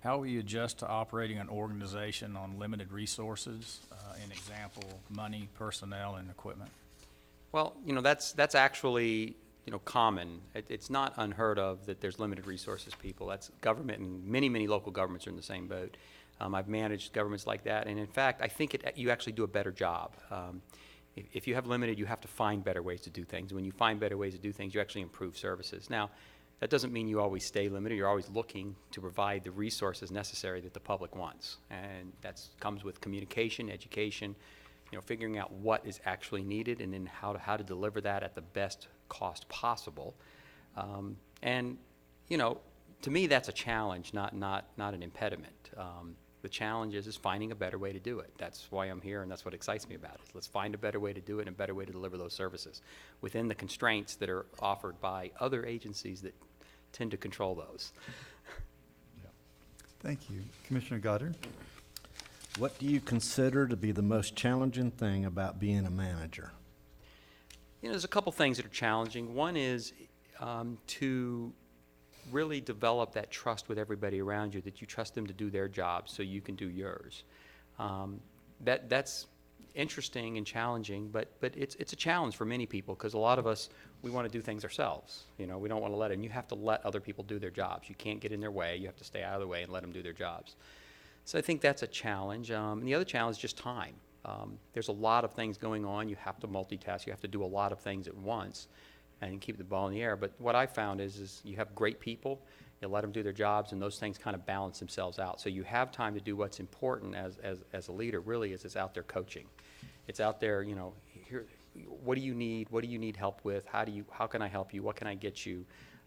How will you adjust to operating an organization on limited resources? An example, money, personnel, and equipment. Well, that's actually, common. It's not unheard of that there's limited resources people. That's government, and many, many local governments are in the same boat. I've managed governments like that, and in fact, I think you actually do a better job. If you have limited, you have to find better ways to do things. When you find better ways to do things, you actually improve services. Now, that doesn't mean you always stay limited. You're always looking to provide the resources necessary that the public wants. And that comes with communication, education, figuring out what is actually needed and then how to deliver that at the best cost possible. And, to me, that's a challenge, not an impediment. The challenge is finding a better way to do it. That's why I'm here, and that's what excites me about it. Let's find a better way to do it and a better way to deliver those services within the constraints that are offered by other agencies that tend to control those. Thank you. Commissioner Goddard? What do you consider to be the most challenging thing about being a manager? There's a couple things that are challenging. One is to really develop that trust with everybody around you, that you trust them to do their job so you can do yours. That's interesting and challenging, but it's a challenge for many people because a lot of us, we want to do things ourselves. We don't want to let them. You have to let other people do their jobs. You can't get in their way. You have to stay out of the way and let them do their jobs. So I think that's a challenge. And the other challenge is just time. There's a lot of things going on. You have to multitask. You have to do a lot of things at once and keep the ball in the air. But what I found is you have great people, you let them do their jobs, and those things kind of balance themselves out. So you have time to do what's important as a leader, really, is it's out there coaching. It's out there, here, what do you need? What do you need help with? How can I help you? What can I get you?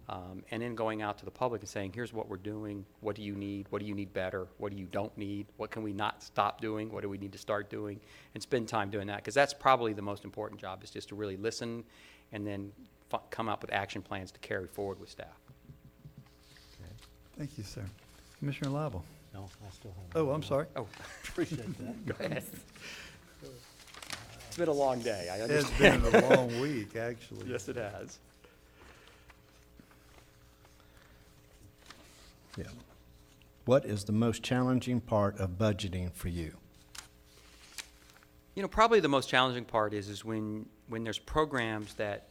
And then going out to the public and saying, here's what we're doing. What do you need? What do you need better? What do you don't need? What can we not stop doing? What do we need to start doing? And spend time doing that, because that's probably the most important job, is just to really listen and then come up with action plans to carry forward with staff. Thank you, sir. Commissioner Lible? No, I still have. Oh, I'm sorry. Oh, Appreciate that. go ahead. It's been a long day, I It's understand. been a long week, actually. Yes, it has. Yeah. What is the most challenging part of budgeting for you? Probably the most challenging part is when there's programs that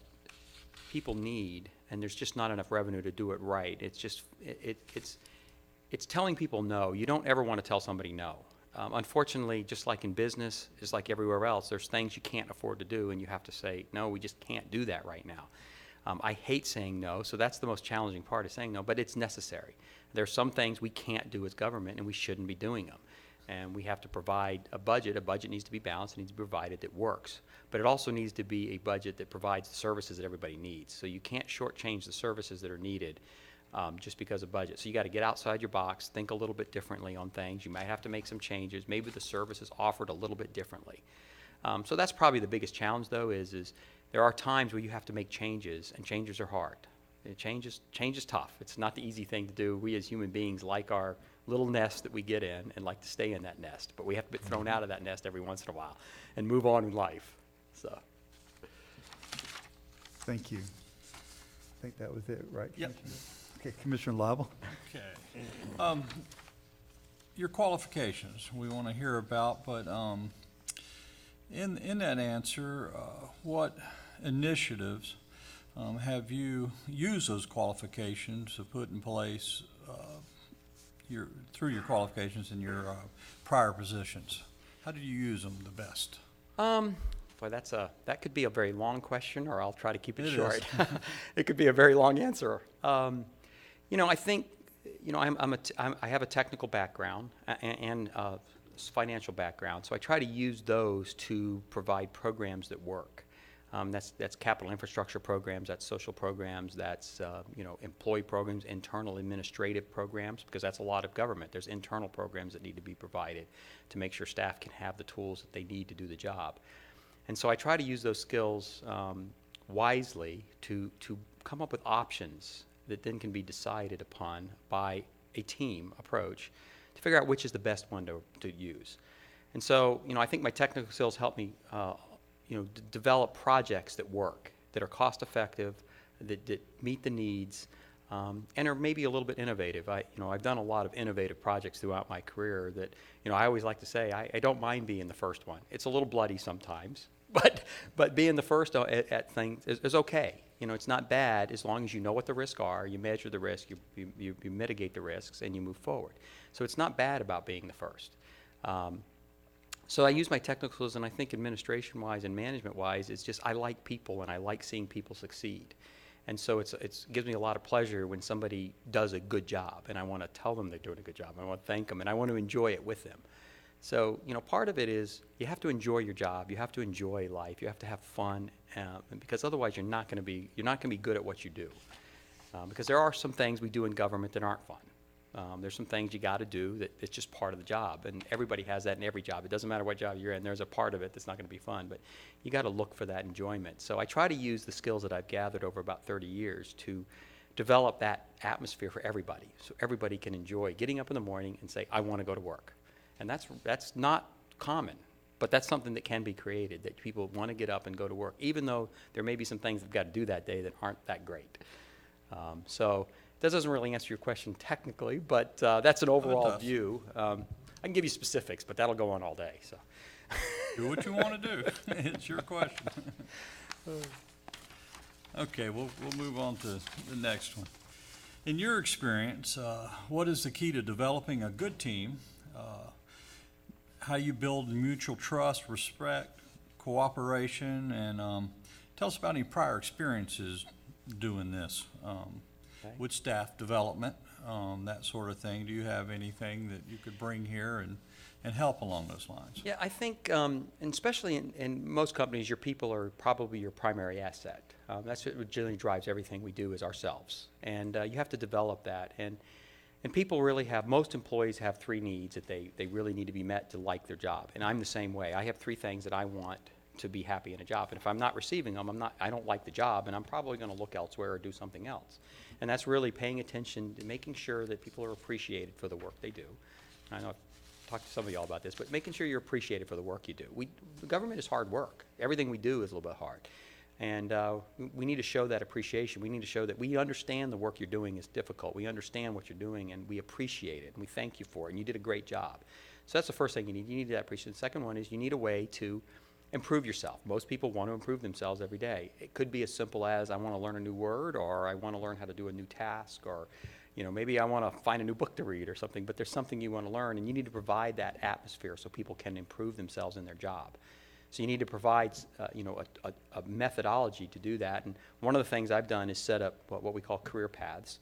people need and there's just not enough revenue to do it right. It's just, it's telling people no. You don't ever want to tell somebody no. Unfortunately, just like in business, just like everywhere else, there's things you can't afford to do and you have to say, no, we just can't do that right now. I hate saying no, so that's the most challenging part, is saying no, but it's necessary. There are some things we can't do as government and we shouldn't be doing them. And we have to provide a budget. A budget needs to be balanced. It needs to be provided that works. But it also needs to be a budget that provides the services that everybody needs. So you can't shortchange the services that are needed just because of budget. So you got to get outside your box, think a little bit differently on things. You might have to make some changes. Maybe the service is offered a little bit differently. So that's probably the biggest challenge, though, is there are times where you have to make changes, and changes are hard. Change is tough. It's not the easy thing to do. We as human beings like our little nest that we get in and like to stay in that nest, but we have to be thrown out of that nest every once in a while and move on in life. So. Thank you. I think that was it, right? Yep. Commissioner? Okay, Commissioner Lible? Okay. Your qualifications, we want to hear about, but in that answer, what initiatives have you used those qualifications to put in place through your qualifications in your prior positions? How did you use them the best? Boy, that could be a very long question, or I'll try to keep it It short. is. It could be a very long answer. I think, I have a technical background and a financial background, so I try to use those to provide programs that work. That's capital infrastructure programs, that's social programs, that's employee programs, internal administrative programs, because that's a lot of government. There's internal programs that need to be provided to make sure staff can have the tools that they need to do the job. And so I try to use those skills wisely to come up with options that then can be decided upon by a team approach to figure out which is the best one to use. And so, I think my technical skills help me, develop projects that work, that are cost effective, that meet the needs, and are maybe a little bit innovative. I've done a lot of innovative projects throughout my career that, I always like to say, I don't mind being the first one. It's a little bloody sometimes, but being the first at things is okay. It's not bad as long as you know what the risks are, you measure the risk, you mitigate the risks, and you move forward. So it's not bad about being the first. So I use my technical skills, and I think administration-wise and management-wise, it's just I like people, and I like seeing people succeed. And so it gives me a lot of pleasure when somebody does a good job, and I want to tell them they're doing a good job. I want to thank them, and I want to enjoy it with them. So, part of it is you have to enjoy your job. You have to enjoy life. You have to have fun, because otherwise you're not going to be good at what you do. Because there are some things we do in government that aren't fun. There's some things you got to do that it's just part of the job, and everybody has that in every job. It doesn't matter what job you're in. There's a part of it that's not going to be fun, but you got to look for that enjoyment. So I try to use the skills that I've gathered over about 30 years to develop that atmosphere for everybody, so everybody can enjoy getting up in the morning and say, I want to go to work. And that's not common, but that's something that can be created, that people want to get up and go to work, even though there may be some things they've got to do that day that aren't that great. So that doesn't really answer your question technically, but that's an overall view. I can give you specifics, but that'll go on all day. So Do what you want to do. It's your question. Okay, we'll move on to the next one. In your experience, what is the key to developing a good team? How you build mutual trust, respect, cooperation, and tell us about any prior experiences doing this with staff development, that sort of thing. Do you have anything that you could bring here and help along those lines? Yeah, I think, and especially in most companies, your people are probably your primary asset. That's what generally drives everything we do is ourselves. And you have to develop that. And people really most employees have three needs that they really need to be met to like their job. And I'm the same way. I have three things that I want to be happy in a job. And if I'm not receiving them, I don't like the job, and I'm probably going to look elsewhere or do something else. And that's really paying attention to making sure that people are appreciated for the work they do. I know I've talked to some of y'all about this, but making sure you're appreciated for the work you do. The government is hard work. Everything we do is a little bit hard. And we need to show that appreciation. We need to show that we understand the work you're doing is difficult. We understand what you're doing, and we appreciate it, and we thank you for it, and you did a great job. So that's the first thing you need. You need that appreciation. The second one is you need a way to improve yourself. Most people want to improve themselves every day. It could be as simple as I want to learn a new word, or I want to learn how to do a new task, or maybe I want to find a new book to read or something, but there's something you want to learn, and you need to provide that atmosphere so people can improve themselves in their job. So you need to provide, a methodology to do that. And one of the things I've done is set up what we call career paths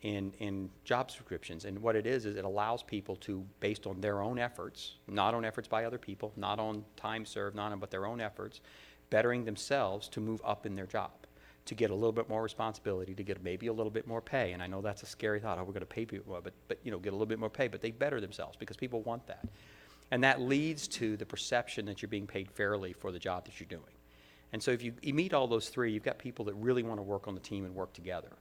in job descriptions. And what it is it allows people to, based on their own efforts, not on efforts by other people, not on time served, but their own efforts, bettering themselves to move up in their job, to get a little bit more responsibility, to get maybe a little bit more pay. And I know that's a scary thought, we're going to pay people more, but get a little bit more pay. But they better themselves because people want that. And that leads to the perception that you're being paid fairly for the job that you're doing. And so if you meet all those three, you've got people that really want to work on the team and work together.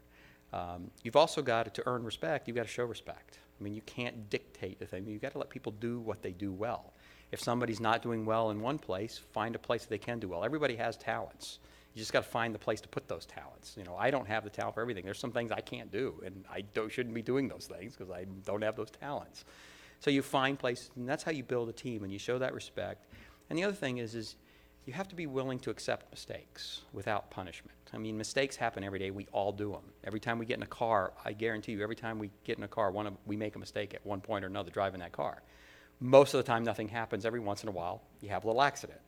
You've also got to earn respect, you've got to show respect. I mean, you can't dictate the thing. You've got to let people do what they do well. If somebody's not doing well in one place, find a place that they can do well. Everybody has talents. You just got to find the place to put those talents. I don't have the talent for everything. There's some things I can't do, and I shouldn't be doing those things because I don't have those talents. So you find places, and that's how you build a team, and you show that respect. And the other thing is you have to be willing to accept mistakes without punishment. I mean, mistakes happen every day. We all do them. Every time we get in a car, I guarantee you, every time we get in a car, we make a mistake at one point or another driving that car. Most of the time, nothing happens. Every once in a while, you have a little accident,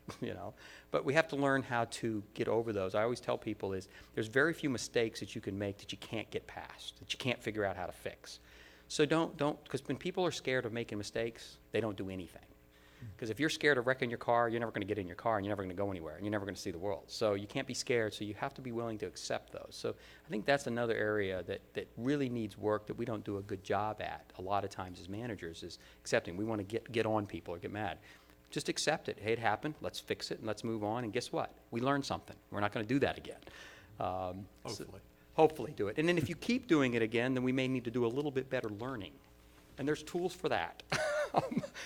But we have to learn how to get over those. I always tell people there's very few mistakes that you can make that you can't get past, that you can't figure out how to fix. So don't, because when people are scared of making mistakes, they don't do anything. Because if you're scared of wrecking your car, you're never going to get in your car, and you're never going to go anywhere, and you're never going to see the world. So you can't be scared, so you have to be willing to accept those. So I think that's another area that really needs work that we don't do a good job at a lot of times as managers, is accepting. We want to get on people or get mad. just accept it. Hey, it happened. Let's fix it and let's move on. And guess what? We learned something. We're not going to do that again. Hopefully. Hopefully do it. And then if you keep doing it again, then we may need to do a little bit better learning. And there's tools for that,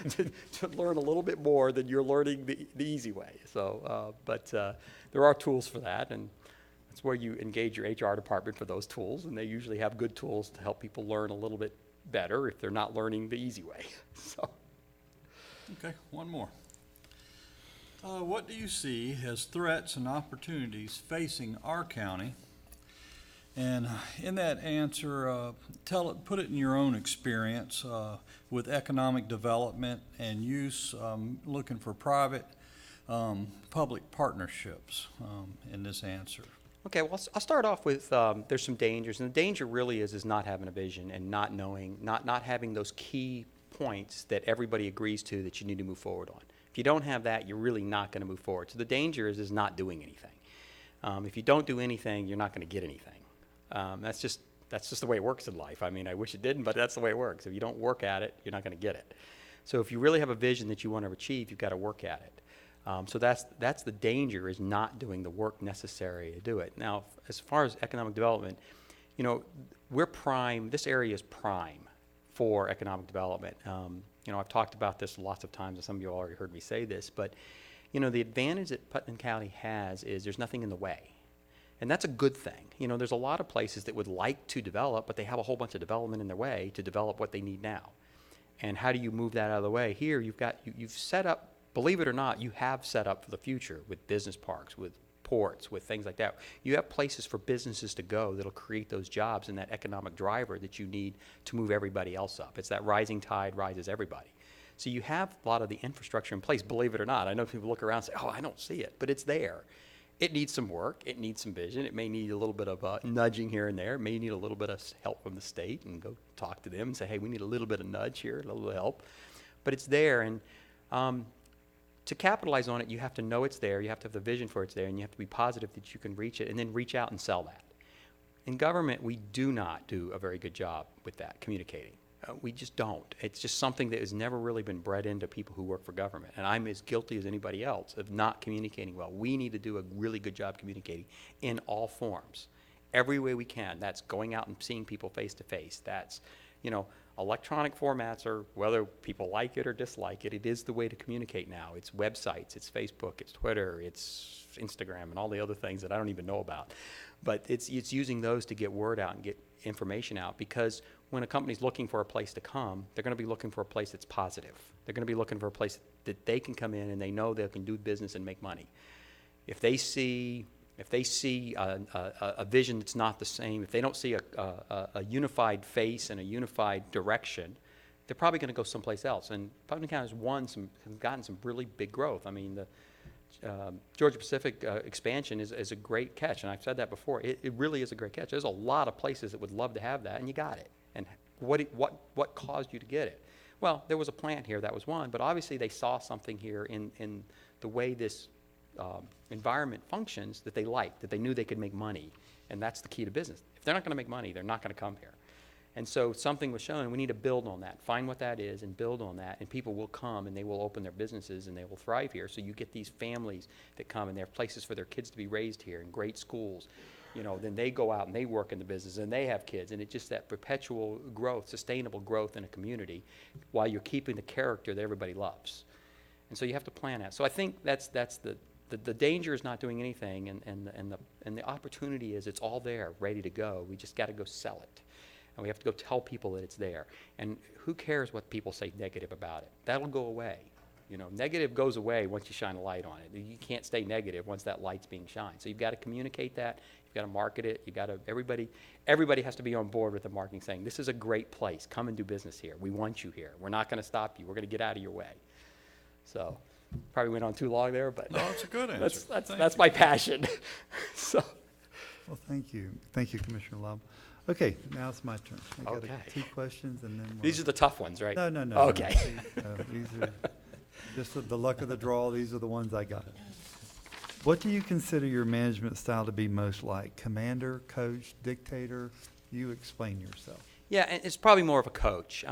to learn a little bit more than you're learning the easy way. So, but there are tools for that, and that's where you engage your HR department for those tools, and they usually have good tools to help people learn a little bit better if they're not learning the easy way. So, Okay, one more. What do you see as threats and opportunities facing our county? And in that answer, put it in your own experience with economic development and use, looking for private, public partnerships in this answer. okay, well, I'll start off with there's some dangers, and the danger really is not having a vision and not knowing, not having those key points that everybody agrees to that you need to move forward on. If you don't have that, you're really not going to move forward. So the danger is not doing anything. If you don't do anything, you're not going to get anything. That's just the way it works in life. I mean, I wish it didn't, but that's the way it works. If you don't work at it, you're not going to get it. So if you really have a vision that you want to achieve, you've got to work at it. So that's the danger, is not doing the work necessary to do it. Now, as far as economic development, you know, we're prime. This area is prime for economic development. You know, I've talked about this lots of times, and some of you already heard me say this, but you know, the advantage that Putnam County has is there's nothing in the way. And that's a good thing. You know, there's a lot of places that would like to develop, but they have a whole bunch of development in their way to develop what they need now. And how do you move that out of the way? Here, you've set up, believe it or not, you have set up for the future with business parks, with ports, with things like that. You have places for businesses to go that'll create those jobs and that economic driver that you need to move everybody else up. It's that rising tide rises everybody. So you have a lot of the infrastructure in place, believe it or not. I know people look around and say, oh, I don't see it, but it's there. It needs some work. It needs some vision. It may need a little bit of nudging here and there. It may need a little bit of help from the state, and go talk to them and say, hey, we need a little bit of nudge here, a little bit of help. But it's there, and to capitalize on it, you have to know it's there. You have to have the vision for it's there, and you have to be positive that you can reach it, and then reach out and sell that. In government, we do not do a very good job with that, communicating. We just don't. It's just something that has never really been bred into people who work for government. And I'm as guilty as anybody else of not communicating well. We need to do a really good job communicating in all forms, every way we can. That's going out and seeing people face to face. That's, you know, electronic formats, or whether people like it or dislike it, it is the way to communicate now. It's websites, it's Facebook, it's Twitter, it's Instagram, and all the other things that I don't even know about. But it's using those to get word out and get information out, because when a company's looking for a place to come, they're going to be looking for a place that's positive. They're going to be looking for a place that they can come in and they know they can do business and make money. If they see a vision that's not the same, if they don't see a unified face and a unified direction, they're probably going to go someplace else. And Putnam County has gotten some really big growth. I mean, the Georgia Pacific expansion is a great catch, and I've said that before. It really is a great catch. There's a lot of places that would love to have that, and you got it. And what caused you to get it? Well, there was a plant here, that was one, but obviously they saw something here in the way this environment functions that they liked, that they knew they could make money, and that's the key to business. If they're not going to make money, they're not going to come here. And so something was shown, we need to build on that, find what that is and build on that, and people will come and they will open their businesses and they will thrive here. So you get these families that come, and they have places for their kids to be raised here in great schools. You know, then they go out and they work in the business and they have kids, and it's just that perpetual growth, sustainable growth in a community, while you're keeping the character that everybody loves. And so you have to plan that. So I think that's the danger is not doing anything, and the opportunity is it's all there, ready to go. We just got to go sell it. And we have to go tell people that it's there. And who cares what people say negative about it? That'll go away. You know, negative goes away once you shine a light on it. You can't stay negative once that light's being shined. So you've got to communicate that. You've got to market it. You've got to, everybody has to be on board with the marketing, saying, this is a great place. Come and do business here. We want you here. We're not going to stop you. We're going to get out of your way. So probably went on too long there, but No, it's a good answer. that's my passion. So. Well, thank you. Thank you, Commissioner Love. Okay, now it's my turn. I got Okay. 2 questions, and then These are the tough ones, right? No. Okay. These are just the luck of the draw. These are the ones I got. What do you consider your management style to be most like? Commander, coach, dictator? You explain yourself. Yeah, and it's probably more of a coach.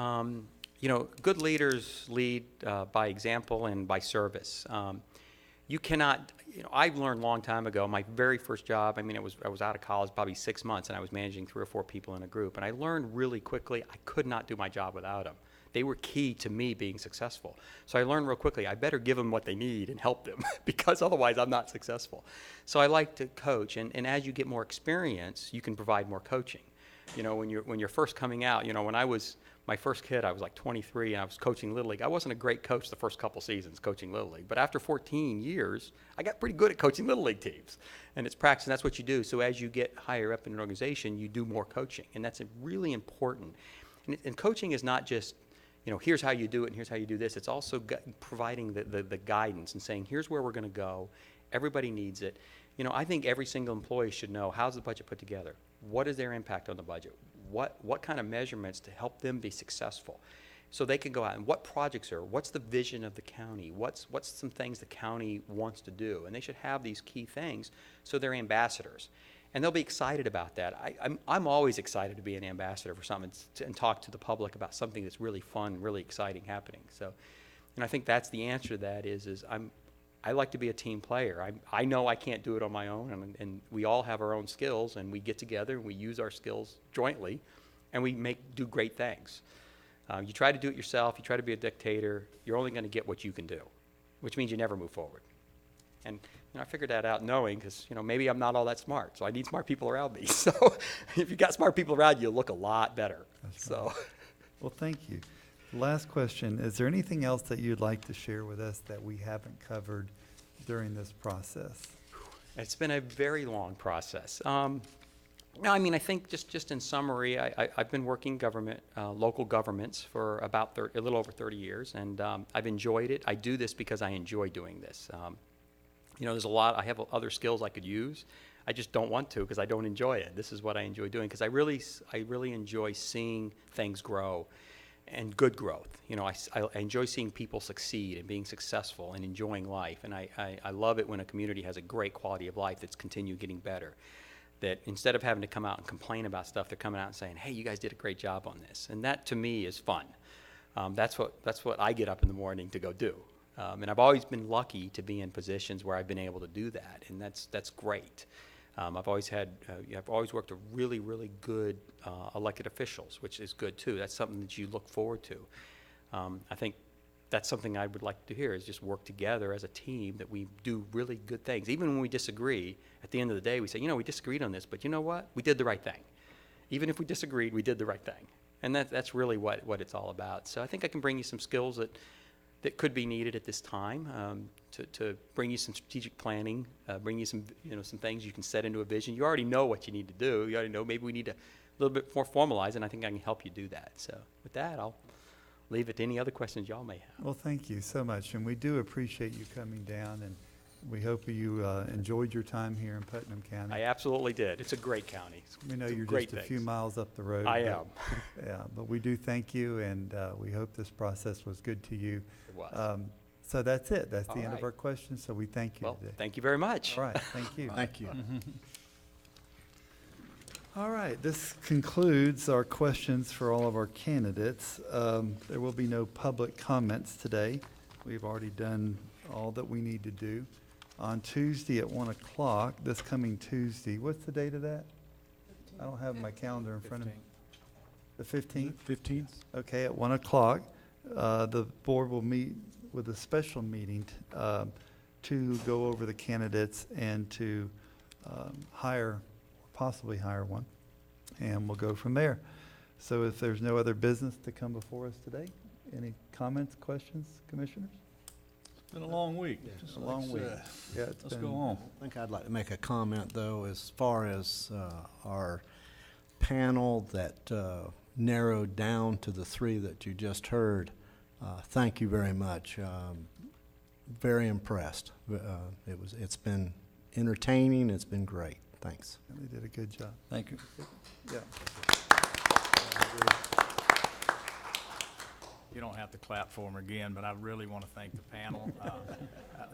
you know, good leaders lead by example and by service. You cannot, you know, I learned a long time ago, my very first job, I mean, I was out of college probably 6 months, and I was managing 3 or 4 people in a group. And I learned really quickly I could not do my job without them. They were key to me being successful. So I learned real quickly, I better give them what they need and help them because otherwise I'm not successful. So I like to coach, and as you get more experience, you can provide more coaching. You know, when you're first coming out, you know, when I was my first kid, I was like 23, and I was coaching Little League. I wasn't a great coach the first couple seasons coaching Little League, but after 14 years, I got pretty good at coaching Little League teams. And it's practice, and that's what you do. So as you get higher up in an organization, you do more coaching, and that's really important. And coaching is not just, you know, here's how you do it and here's how you do this. It's also providing the guidance and saying, here's where we're going to go. Everybody needs it. You know, I think every single employee should know, how's the budget put together? What is their impact on the budget? What kind of measurements to help them be successful? So they can go out and what projects are, what's the vision of the county? What's some things the county wants to do? And they should have these key things so they're ambassadors. And they'll be excited about that. I'm always excited to be an ambassador for something and talk to the public about something that's really fun, really exciting happening. So, and I think that's the answer to that is I like to be a team player. I know I can't do it on my own, and we all have our own skills, and we get together and we use our skills jointly, and we do great things. You try to do it yourself, you try to be a dictator, you're only going to get what you can do, which means you never move forward. And you know, I figured that out knowing, because you know, maybe I'm not all that smart, so I need smart people around me. So if you got smart people around you, you'll look a lot better. That's right. Well, thank you. Last question, is there anything else that you'd like to share with us that we haven't covered during this process? It's been a very long process. No, I mean, I think just in summary, I've been working government, local governments for about a little over 30 years, and I've enjoyed it. I do this because I enjoy doing this. You know, I have other skills I could use. I just don't want to because I don't enjoy it. This is what I enjoy doing because I really enjoy seeing things grow and good growth. You know, I enjoy seeing people succeed and being successful and enjoying life. And I love it when a community has a great quality of life that's continued getting better. That instead of having to come out and complain about stuff, they're coming out and saying, hey, you guys did a great job on this. And that, to me, is fun. That's what I get up in the morning to go do. And I've always been lucky to be in positions where I've been able to do that, and that's great. I've always worked with really, really good elected officials, which is good too. That's something that you look forward to. I think that's something I would like to hear is just work together as a team that we do really good things. Even when we disagree, at the end of the day, we say, you know, we disagreed on this, but you know what? We did the right thing. Even if we disagreed, we did the right thing. And that's really what it's all about. So I think I can bring you some skills that could be needed at this time to bring you some strategic planning, bring you some things you can set into a vision. You already know what you need to do. You already know maybe we need to a little bit more formalize, and I think I can help you do that. So with that, I'll leave it to any other questions y'all may have. Well, thank you so much, and we do appreciate you coming down, and we hope you enjoyed your time here in Putnam County. I absolutely did. It's a great county. We know you're just a few miles up the road. I am. Yeah, but we do thank you, and we hope this process was good to you. It was. So that's it. That's the All end of right. our questions, so we thank you Well, today. thank you very much. All right, thank you. Thank you. All right, this concludes our questions for all of our candidates. There will be no public comments today. We've already done all that we need to do. On Tuesday at 1 o'clock, this coming Tuesday, what's the date of that? I don't have my calendar in front of me. The 15th? 15th? Okay, at 1 o'clock, the board will meet with a special meeting to go over the candidates and to possibly hire one, and we'll go from there. So if there's no other business to come before us today, any comments, questions, commissioners? It's been a long week. Yeah, Just a long like I week. said. Yeah, it's Let's been- go on. I think I'd like to make a comment, though, as far as our panel that narrowed down to the 3 that you just heard. Thank you very much. Very impressed. It's been entertaining. It's been great. Thanks. They did a good job. Thank you. Yeah. You don't have to clap for them again, but I really want to thank the panel.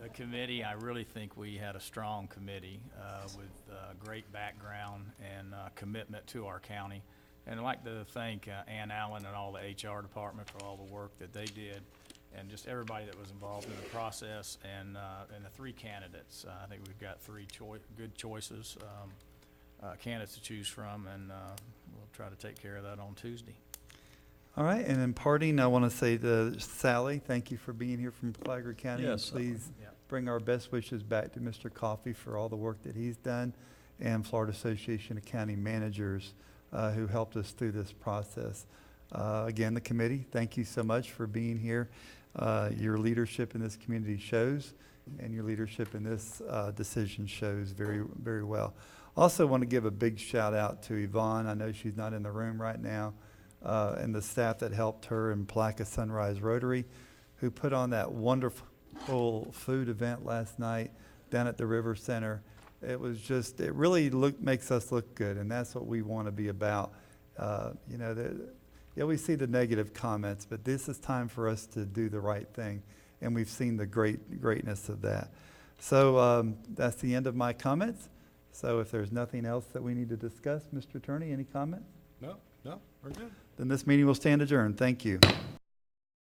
The committee, I really think we had a strong committee with great background and commitment to our county. And I'd like to thank Ann Allen and all the HR department for all the work that they did, and just everybody that was involved in the process, and the three candidates. I think we've got three good choices, candidates to choose from, and we'll try to take care of that on Tuesday. All right, and in parting, I want to say to Sally, thank you for being here from Flagler County. And Yes, please Yeah. bring our best wishes back to Mr. Coffey for all the work that he's done, and Florida Association of County Managers who helped us through this process. Again, the committee, thank you so much for being here. Your leadership in this community shows, and your leadership in this decision shows very, very well. Also want to give a big shout out to Yvonne. I know she's not in the room right now, and the staff that helped her in Palaca Sunrise Rotary, who put on that wonderful food event last night down at the River Center. It was just, it really makes us look good, and that's what we want to be about. You know, yeah, we see the negative comments, but this is time for us to do the right thing, and we've seen the greatness of that. So that's the end of my comments. So if there's nothing else that we need to discuss, Mr. Attorney, any comments? No, we're good. Then this meeting will stand adjourned. Thank you.